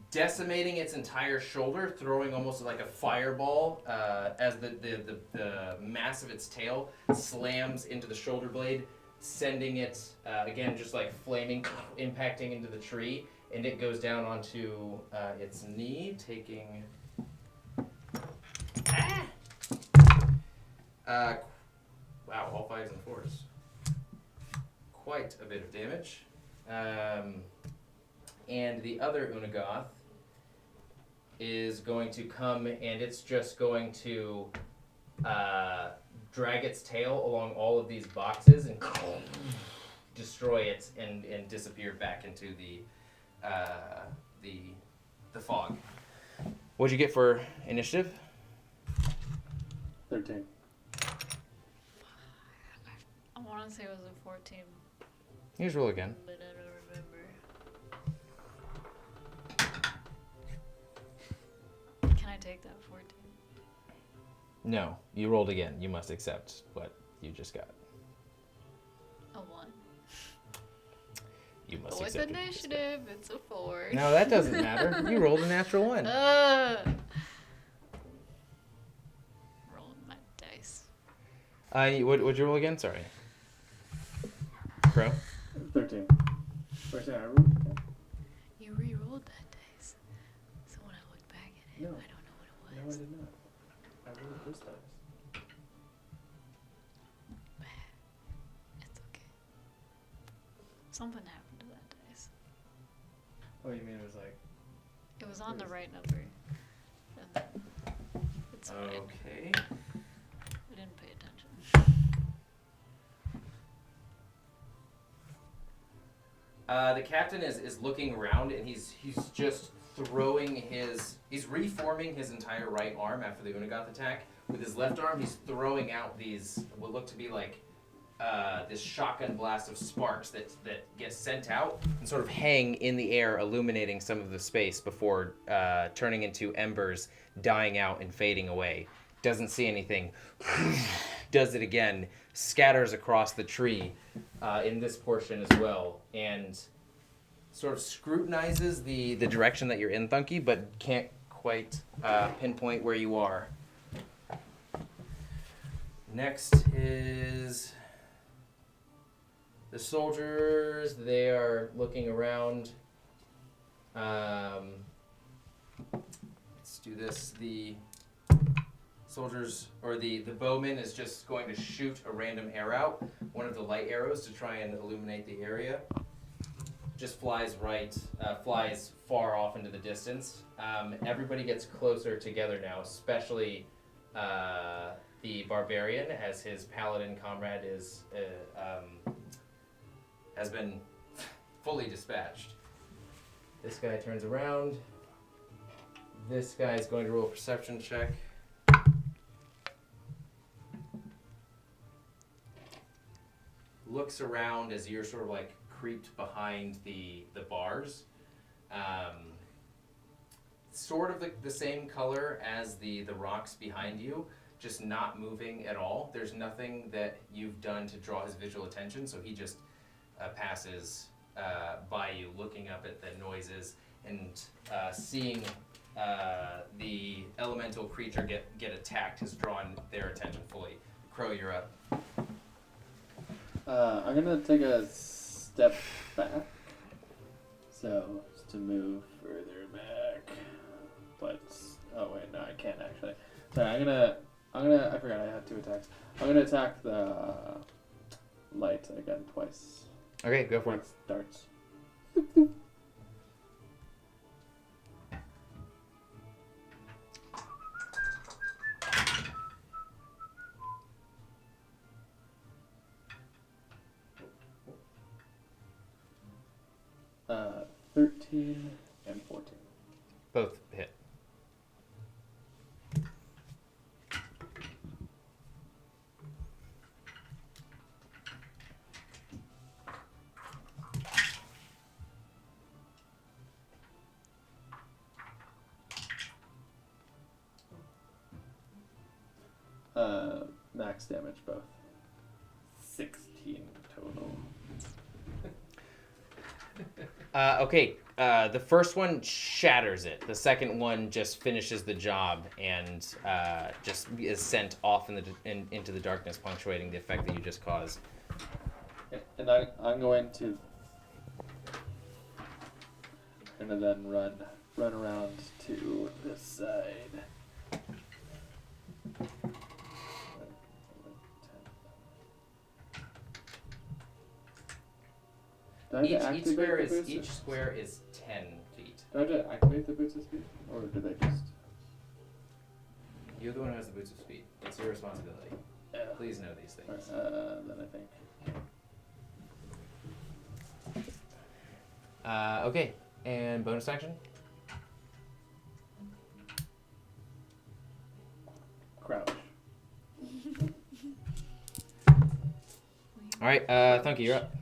Decimating its entire shoulder, throwing almost like a fireball as the mass of its tail slams into the shoulder blade, sending it, again, just like flaming, impacting into the tree, and it goes down onto its knee, taking... wow, all 5s and 4s. Quite a bit of damage. And the other Unagoth is going to come, and it's just going to drag its tail along all of these boxes and destroy it and disappear back into the fog. What'd you get for initiative? 13. I want to say it was a 14, Here's roll again. but I don't remember. Can I take that 14? No, you rolled again. You must accept what you just got. A 1. You must But with accept what you just got. initiative, it's a 4. No, that doesn't matter. You rolled a natural 1. Rolling my dice. What'd you roll again? Sorry. Crow? 13. Where's that? I rolled? You re-rolled that dice. So when I look back at it, No. I don't know what it No, was. I did not. I rolled this dice. It's okay. Something happened to that dice. Oh, you mean it was like... It was on the right number. And then it's fine. Okay. I didn't pay attention. The captain is looking around and he's just he's reforming his entire right arm after the Unigoth attack. With his left arm, he's throwing out these what look to be like this shotgun blast of sparks that get sent out and sort of hang in the air, illuminating some of the space before turning into embers, dying out and fading away. Doesn't see anything. Does it again. Scatters across the tree in this portion as well, and sort of scrutinizes the direction that you're in, Thunky, but can't quite pinpoint where you are. Next is the soldiers. They are looking around. Let's do this. The soldiers, or the bowman is just going to shoot a random arrow out, one of the light arrows to try and illuminate the area. Just flies far off into the distance. Everybody gets closer together now, especially the barbarian, as his paladin comrade has been fully dispatched. This guy turns around. This guy is going to roll a perception check. Looks around as you're sort of like creeped behind the bars. Sort of the same color as the rocks behind you, just not moving at all. There's nothing that you've done to draw his visual attention, so he just passes by you, looking up at the noises and seeing the elemental creature get attacked has drawn their attention fully. Crow, you're up. I'm gonna take a step back. So, just to move further back. But, oh wait, no, I can't actually. Sorry, I forgot I had 2 attacks. I'm gonna attack the light again twice. Okay, go for it. Darts. Uh, 13 and 14. Both hit. Max damage both. 16 total. Okay, the first one shatters it. The second one just finishes the job and just is sent off into the darkness, punctuating the effect that you just caused. And I'm going to then run around to this side. Each square is 10 feet. Do I have to activate the boots of speed? Or do they just... You're the one who has the boots of speed. It's your responsibility. Yeah. Please know these things. Then I think. Okay, and bonus action? Crouch. Alright, Thunky, you're up.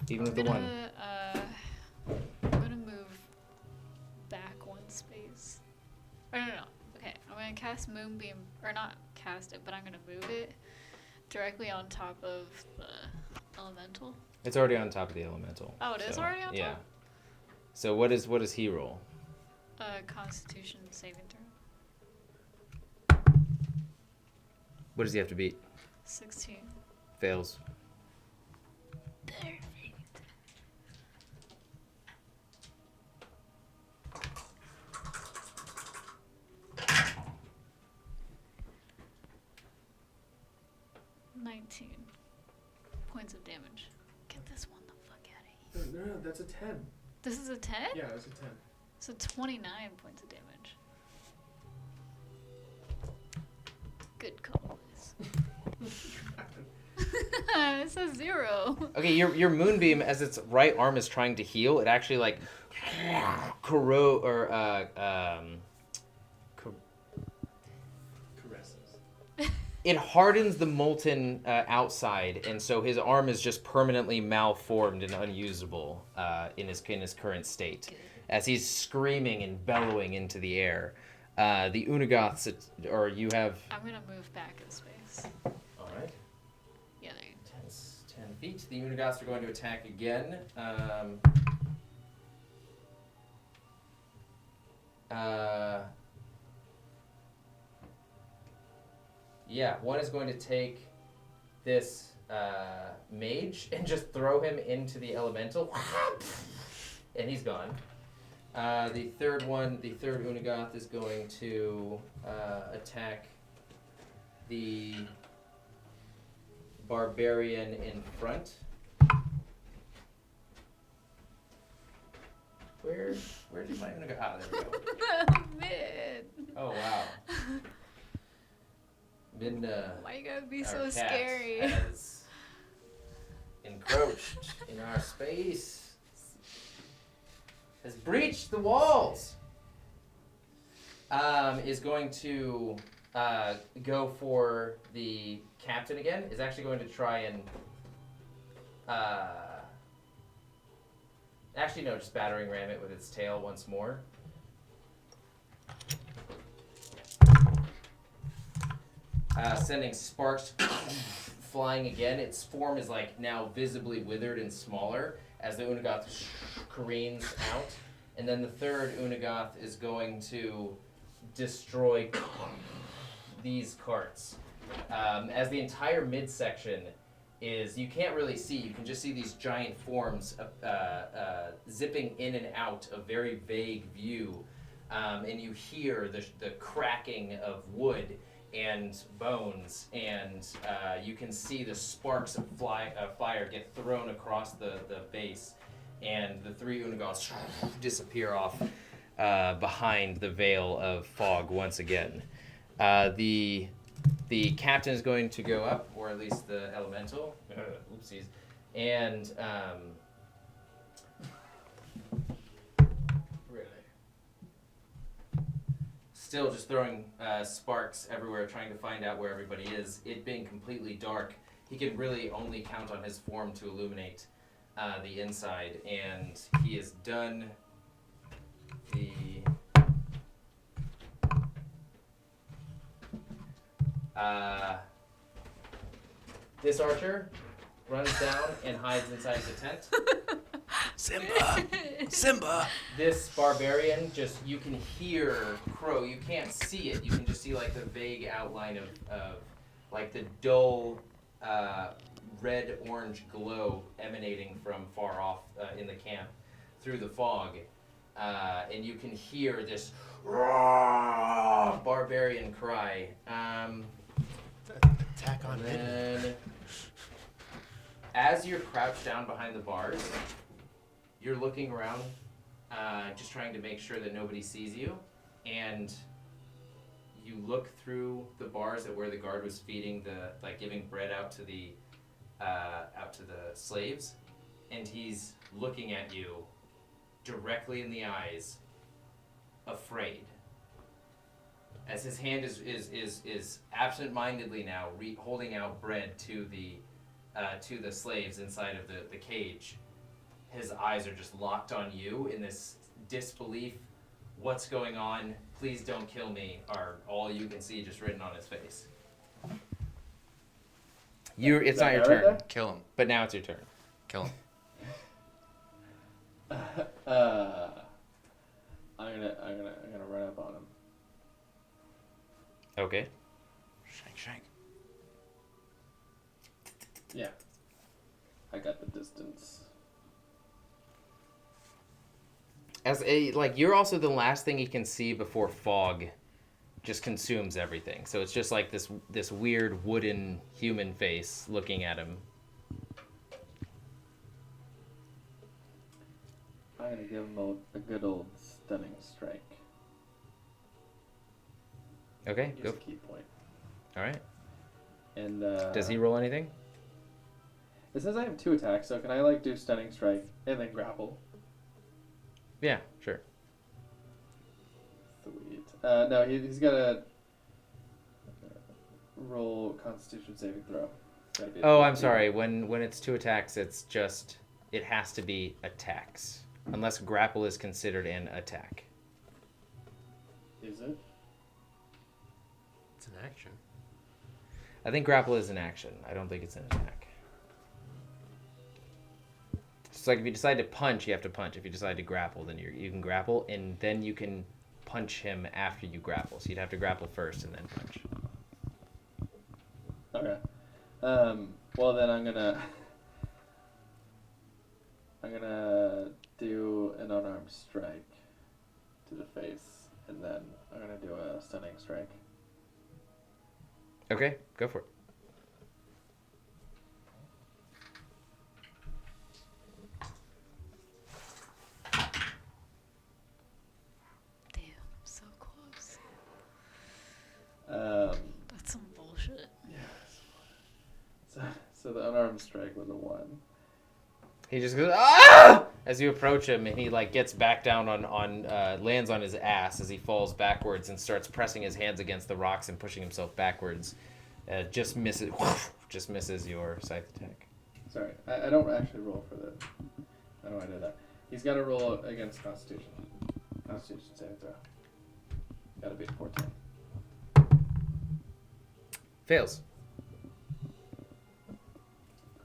Even with the 1. I'm gonna move back 1 space. Oh, no. Okay, I'm gonna cast Moonbeam, or not cast it, but I'm gonna move it directly on top of the elemental. It's already on top of the elemental. Oh, it is already on yeah. top? So what does he roll? Constitution saving throw. What does he have to beat? 16. Fails. Perfect. Points of damage. Get this one the fuck out of here. No, that's a 10. This is a 10? Yeah, it's a 10. So 29 points of damage. Good call, Liz. It says 0. Okay, your moonbeam, as its right arm is trying to heal, it actually like corrode or Caresses. it hardens the molten outside, and so his arm is just permanently malformed and unusable in his current state, as he's screaming and bellowing into the air. The Unagoths, or you have. I'm gonna move back in space. All right. Yeah, there you 10 feet. The Unagoths are going to attack again. Yeah, one is going to take this mage and just throw him into the elemental, and he's gone. The third Unagoth is going to attack the barbarian in front. Where did my Unagoth? Ah, there we go. Mid. Oh wow. Why you gotta be our so cat scary? has encroached in our space. Has breached the walls. Is going to go for the captain again. Is actually going to try and actually no, just battering ram it with its tail once more. Sending sparks flying again. Its form is like now visibly withered and smaller as the Unagoth careens out. And then the third Unagoth is going to destroy these carts. As the entire midsection is, you can't really see, you can just see these giant forms zipping in and out of very vague view. And you hear the cracking of wood and bones, and you can see the sparks of fire get thrown across the base, and the three Unagoths disappear off behind the veil of fog once again. The captain is going to go up, or at least the elemental. Oopsies. And still just throwing sparks everywhere, trying to find out where everybody is. It being completely dark, he can really only count on his form to illuminate the inside, and he has done the this archer runs down and hides inside the tent. Simba! This barbarian, just, you can hear Crow. You can't see it. You can just see like the vague outline of like the dull red-orange glow emanating from far off in the camp through the fog. And you can hear this barbarian cry. Attack on it. And as you're crouched down behind the bars, you're looking around, just trying to make sure that nobody sees you, and you look through the bars at where the guard was feeding giving bread out to the slaves, and he's looking at you directly in the eyes, afraid. As his hand is absent-mindedly now holding out bread to the slaves inside of the cage. His eyes are just locked on you in this disbelief, "What's going on? Please don't kill me," are all you can see just written on his face. It's not your guy right turn, Kill him. but now it's your turn. Kill him. I'm gonna run up on him. Okay. Shank. Yeah. I got the distance. You're also the last thing he can see before fog just consumes everything. So it's just like this weird wooden human face looking at him. I'm gonna give him a good old stunning strike. Okay, Use go. a key point. All right. And Does he roll anything? It says I have 2 attacks, so can I do stunning strike and then grapple? Yeah, sure. Sweet. No, he's got to roll Constitution saving throw. Gotta be a Oh, I'm 15. sorry. When it's 2 attacks, it has to be attacks, unless grapple is considered an attack. Is it? It's an action. I think grapple is an action. I don't think it's an attack. It's like if you decide to punch, you have to punch. If you decide to grapple, then you can grapple, and then you can punch him after you grapple. So you'd have to grapple first and then punch. Okay. Well then I'm gonna do an unarmed strike to the face, and then I'm gonna do a stunning strike. Okay, go for it. Damn, so close. That's some bullshit. So the unarmed strike was a 1. He just goes, "Ah!" as you approach him, and he gets back down lands on his ass as he falls backwards and starts pressing his hands against the rocks and pushing himself backwards. Just misses your scythe attack. Sorry, I don't actually roll for that. I know I did that. He's got to roll against Constitution. Constitution saving throw. Got to be a 14. Fails.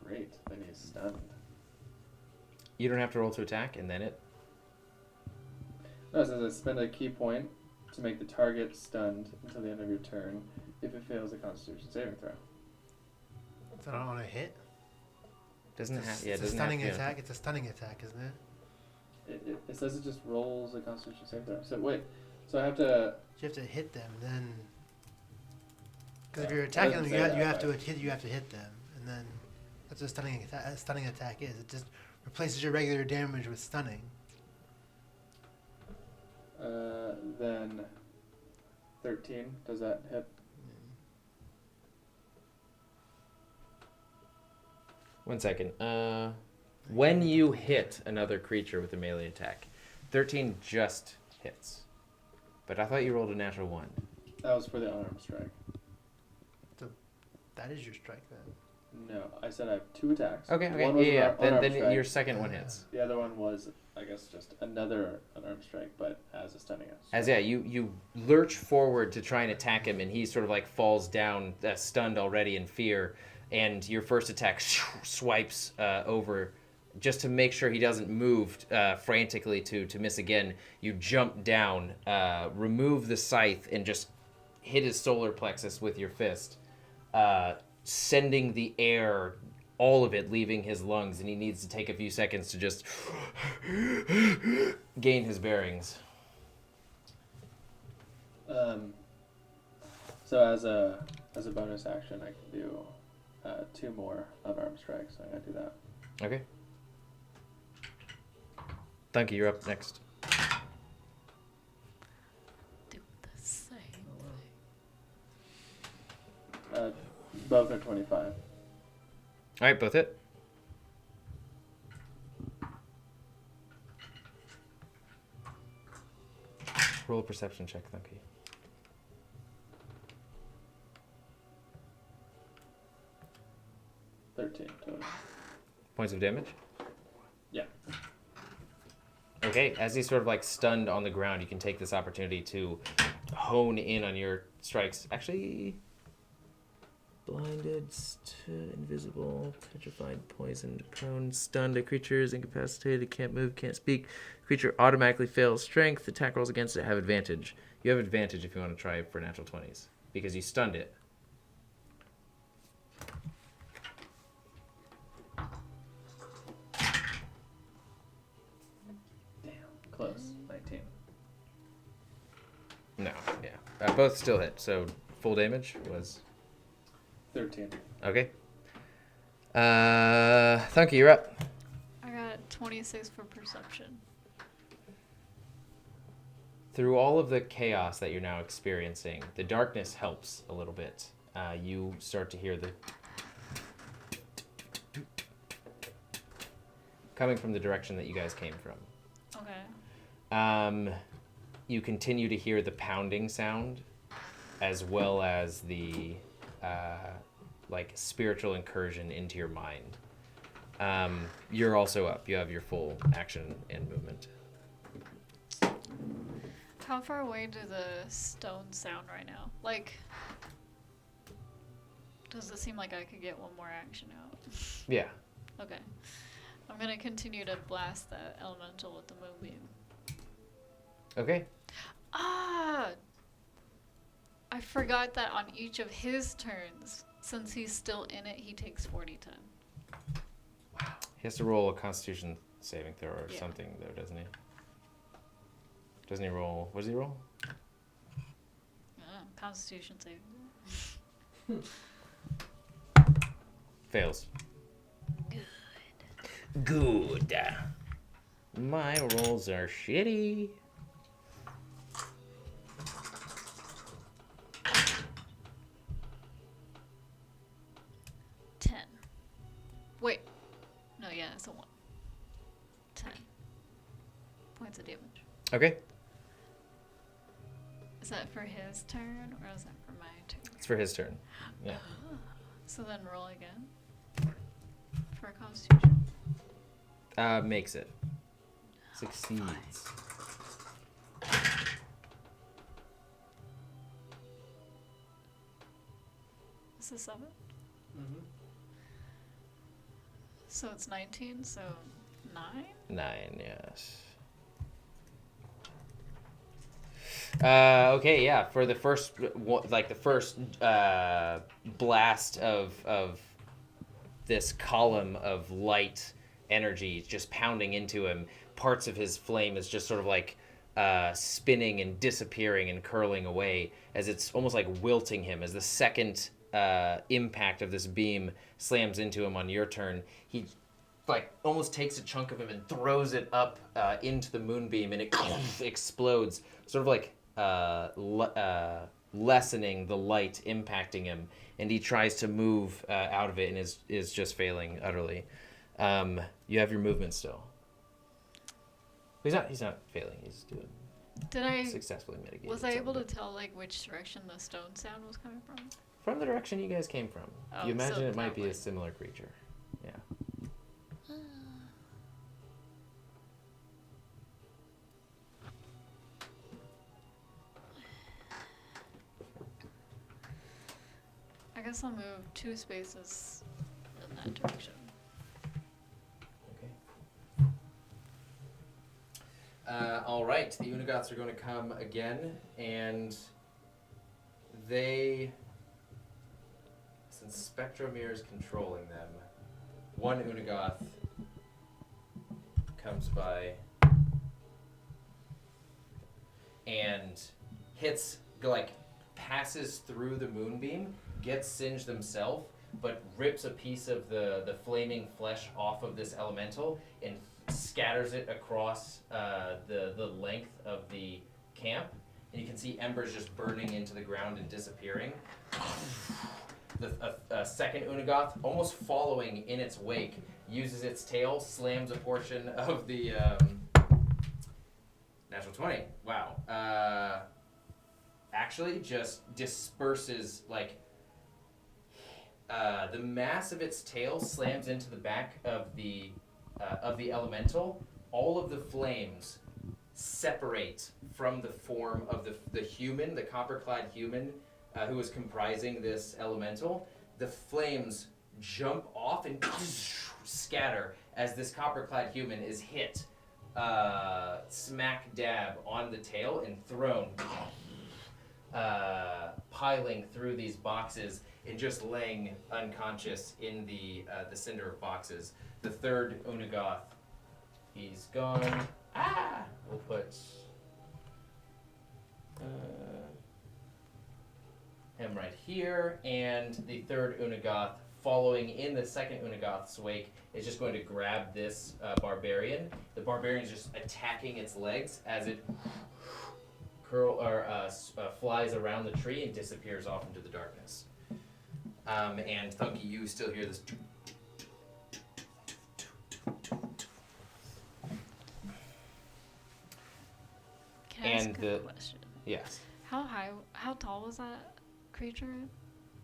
Great. Then he's stunned. You don't have to roll to attack, and then it. No, it says I spend a key point to make the target stunned until the end of your turn. If it fails a Constitution saving throw. Is that on a hit? Doesn't It's have. a, Yeah, it it's a doesn't have. stunning to be attack. It's a stunning attack, isn't it? It says it just rolls a Constitution saving throw. So wait, so I have to. You have to hit them, then. Because if you're It attacking them, doesn't you say have that, to hit. You have to hit them, and then that's what a stunning attack is. It just replaces your regular damage with stunning. Then 13. Does that hit? One second. When you hit another creature with a melee attack, 13 just hits. But I thought you rolled a natural 1. That was for the unarmed strike. So that is your strike then. No, I said I have 2 attacks. Okay, One was yeah. an unarmed Then strike. your second one hits. The other one was, I guess, just another unarmed strike, but as a stunning strike. You lurch forward to try and attack him, and he sort of falls down, stunned already in fear. And your first attack swipes over, just to make sure he doesn't move frantically to miss again. You jump down, remove the scythe, and just hit his solar plexus with your fist, sending the air, all of it leaving his lungs, and he needs to take a few seconds to just gain his bearings. So as a bonus action, I can do 2 more unarmed strikes. So I'm gonna do that. Okay. Dunky, you're up next. Do the same thing. Both are 25. All right, both hit. Roll a perception check, Dunky. $13 total. Points of damage? Yeah. Okay, as he's sort of like stunned on the ground, you can take this opportunity to hone in on your strikes. Actually, blinded, invisible, petrified, poisoned, prone, stunned. A creature is incapacitated, can't move, can't speak. Creature automatically fails strength. Attack rolls against it have advantage. You have advantage if you want to try for natural 20s because you stunned it. Close. 19. No, yeah. Both still hit, so full damage was... 13. Okay. Thunky, you're up. I got 26 for perception. Through all of the chaos that you're now experiencing, the darkness helps a little bit. You start to hear the... coming from the direction that you guys came from. Okay. You continue to hear the pounding sound, as well as the like spiritual incursion into your mind. You're also up. You have your full action and movement. How far away do the stones sound right now? Like, does it seem like I could get one more action out? Yeah. Okay. I'm gonna continue to blast that elemental with the moonbeam. Okay. Ah! I forgot that on each of his turns, since he's still in it, he takes 40/10. He has to roll a Constitution saving throw or Yeah. something, though, doesn't he? Doesn't he roll? What does he roll? Constitution saving. Fails. Good. My rolls are shitty. Wait. No, yeah, it's a 1. 10 points of damage. Okay. Is that for his turn, or is that for my turn? It's for his turn. Yeah. So then roll again. For a Constitution. Makes it. Succeeds. Is this 7? Mm-hmm. So it's 19, so 9? 9, yes. Okay, yeah. For the first, blast of this column of light energy just pounding into him, parts of his flame is just sort of like spinning and disappearing and curling away as it's almost like wilting him. As the second impact of this beam slams into him on your turn, he like almost takes a chunk of him and throws it up into the moonbeam, and it explodes, sort of like lessening the light impacting him, and he tries to move out of it and is just failing utterly. You have your movement still. He's not failing. He's doing. Did I successfully mitigate? Was I able to tell like which direction the stone sound was coming from? From the direction you guys came from. Oh, You imagine so it might that be way. a similar creature. Yeah. I guess I'll move 2 spaces in that direction. All right, the Unigoths are going to come again, and they, since Spectromir is controlling them, one Unigoth comes by and hits, passes through the moonbeam, gets singed themselves, but rips a piece of the flaming flesh off of this elemental and scatters it across the length of the camp, and you can see embers just burning into the ground and disappearing. A second Unigoth, almost following in its wake, uses its tail, slams a portion of the natural 20. Wow. Actually, just disperses the mass of its tail slams into the back of the elemental, all of the flames separate from the form of the human, the copper-clad human who is comprising this elemental. The flames jump off and scatter as this copper-clad human is hit smack dab on the tail and thrown, piling through these boxes and just laying unconscious in the cinder of boxes. The third Unagoth, he's gone. We'll put him right here, and the third Unagoth, following in the second Unagoth's wake, is just going to grab this barbarian. The barbarian is just attacking its legs as it flies around the tree and disappears off into the darkness. And Thunky, you still hear this. Can I ask a question? Yes, How tall was that creature?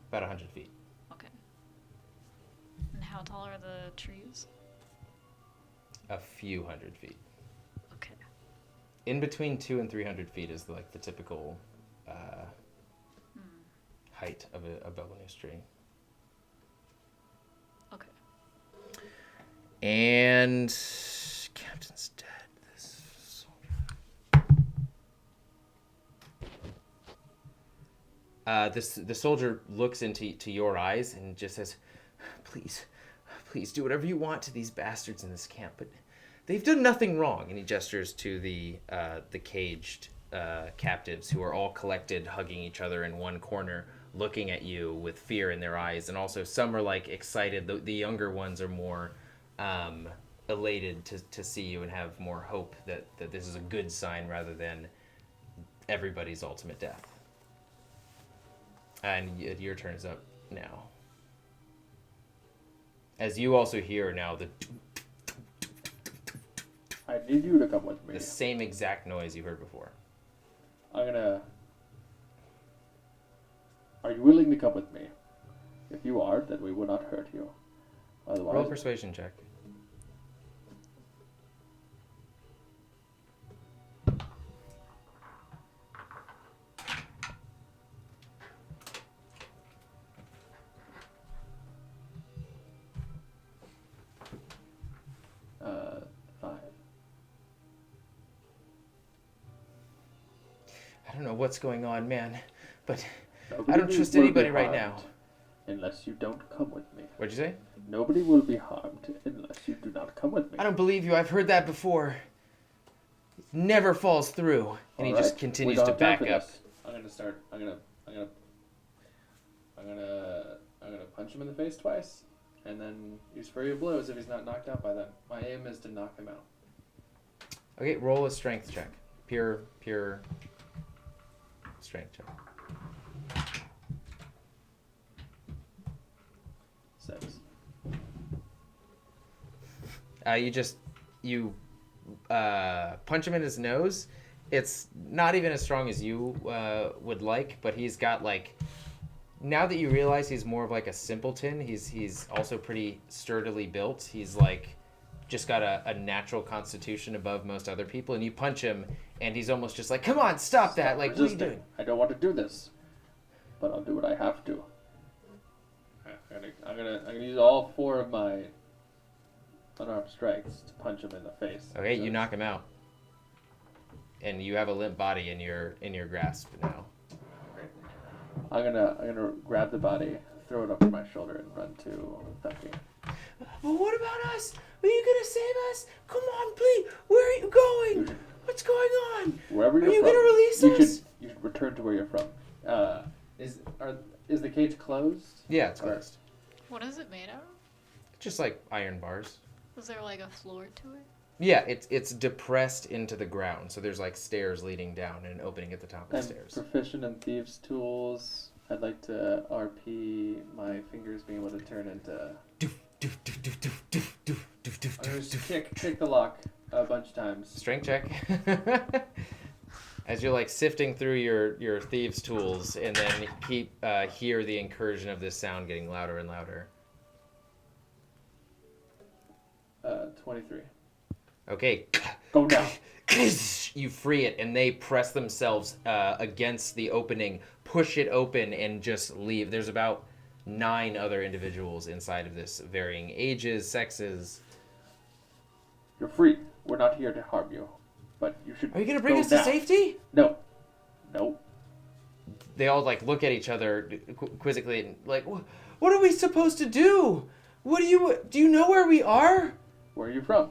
about 100 feet. Okay. And how tall are the trees? A few hundred feet. Okay. In between 200 and 300 feet is like the typical height of a Belowness tree. Okay. And Captain's dead. The soldier looks into your eyes and just says, please do whatever you want to these bastards in this camp, but they've done nothing wrong. And he gestures to the caged captives who are all collected, hugging each other in one corner, looking at you with fear in their eyes. And also some are like excited. The younger ones are more elated to see you and have more hope that this is a good sign rather than everybody's ultimate death. And your turn is up now. As you also hear now I need you to come with me. the same exact noise you heard before. Are you willing to come with me? If you are, then we will not hurt you. Otherwise, Roll a persuasion check. I don't know what's going on, man, but I don't trust anybody right now. Unless you don't come with me. What'd you say? Nobody will be harmed unless you do not come with me. I don't believe you. I've heard that before. It never falls through. And he just continues to back up. I'm gonna punch him in the face twice, and then use Flurry of Blows if he's not knocked out by then. My aim is to knock him out. Okay, roll a strength check. Pure strength check. 6. You punch him in his nose. It's not even as strong as you would like, but he's got like, now that you realize he's more of like a simpleton, he's also pretty sturdily built. He's like just got a natural constitution above most other people, and you punch him and he's almost just like, come on, stop that. Like, what are you doing? I don't want to do this, but I'll do what I have to. I'm gonna use all 4 of my unarmed strikes to punch him in the face. Okay, you knock him out, and you have a limp body in your grasp now. I'm gonna grab the body, throw it over my shoulder, and run to Thunky. But what about us? Are you gonna save us? Come on, please. Where are you going? What's going on? Wherever you're from. Are you gonna release us? You should return to where you're from. Is the cage closed? Yeah, it's closed. What is it made out of? Just like iron bars. Was there like a floor to it? Yeah, it's depressed into the ground, so there's like stairs leading down and an opening at the top of the I'm stairs. proficient in thieves' tools. I'd like to RP my fingers being able to turn into. I'm gonna just kick the lock a bunch of times. Strength check. As you're like sifting through your thieves' tools, and then hear the incursion of this sound getting louder and louder. 23. Okay. Go down. You free it, and they press themselves against the opening, push it open, and just leave. There's about 9 other individuals inside of this, varying ages, sexes. You're free. We're not here to harm you, but you should. Are you gonna bring go us down. to safety? No. No. They all like look at each other quizzically and like, what are we supposed to do? What do you know where we are? Where are you from?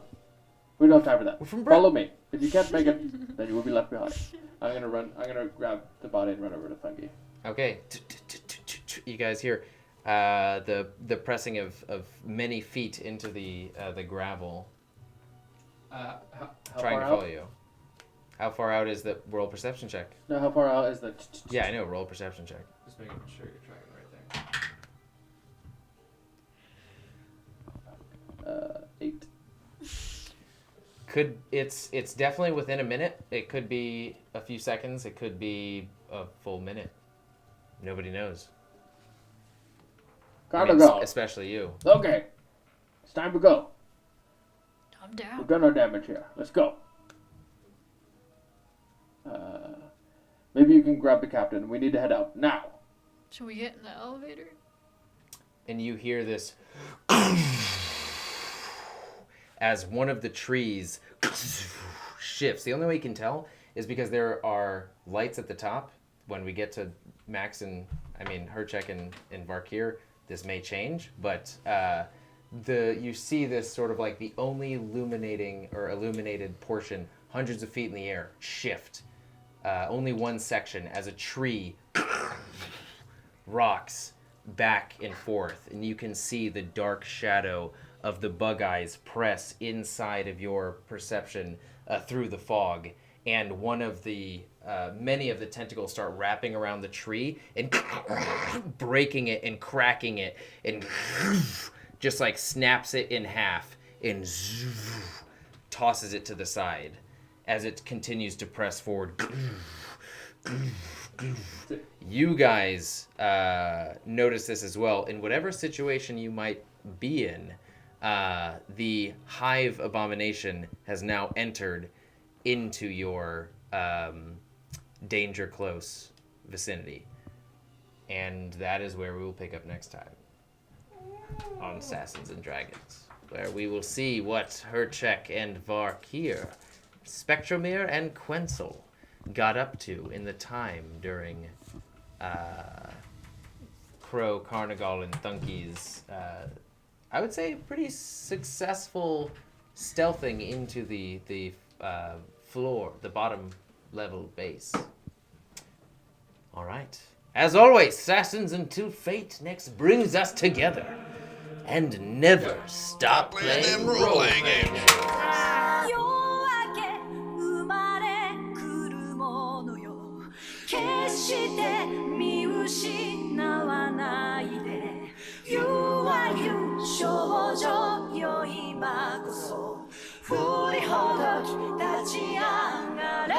We don't have time for that. We're from Follow me. If you can't make it, then you will be left behind. I'm gonna grab the body and run over to Fungi. Okay. You guys hear the pressing of many feet into the gravel. How Trying far to out? follow you. How far out is the roll perception check? No, how far out is the? Yeah, I know. Roll perception check. Just making sure you're tracking the right thing. 8. It's definitely within a minute. It could be a few seconds. It could be a full minute. Nobody knows. Gotta go. Especially you. Okay. It's time to go. I'm down. We've done our damage here. Let's go. Maybe you can grab the captain. We need to head out now. Should we get in the elevator? And you hear this as one of the trees shifts. The only way you can tell is because there are lights at the top. When we get to Max and Herchek and Varkir, this may change, but you see this sort of like the only illuminated portion, hundreds of feet in the air, shift. Only one section as a tree rocks back and forth, and you can see the dark shadow of the bug eyes press inside of your perception through the fog, and one of the many of the tentacles start wrapping around the tree and breaking it and cracking it, and just like snaps it in half and tosses it to the side as it continues to press forward. You guys notice this as well. In whatever situation you might be in, the hive abomination has now entered into your danger close vicinity. And that is where we will pick up next time on SASAns and Dragons, where we will see what Herchek and Varkir, Spectromir and Quenzel got up to in the time during Crow, Carnagal, and Thunky's, I would say, pretty successful stealthing into the floor, the bottom level base. All right. As always, SASAns until fate next brings us together. And never stop playing them role-playing games. 夜明け生まれ来るものよ決して見失わないで You are you 少女よ今こそ振りほどき立ち上がれ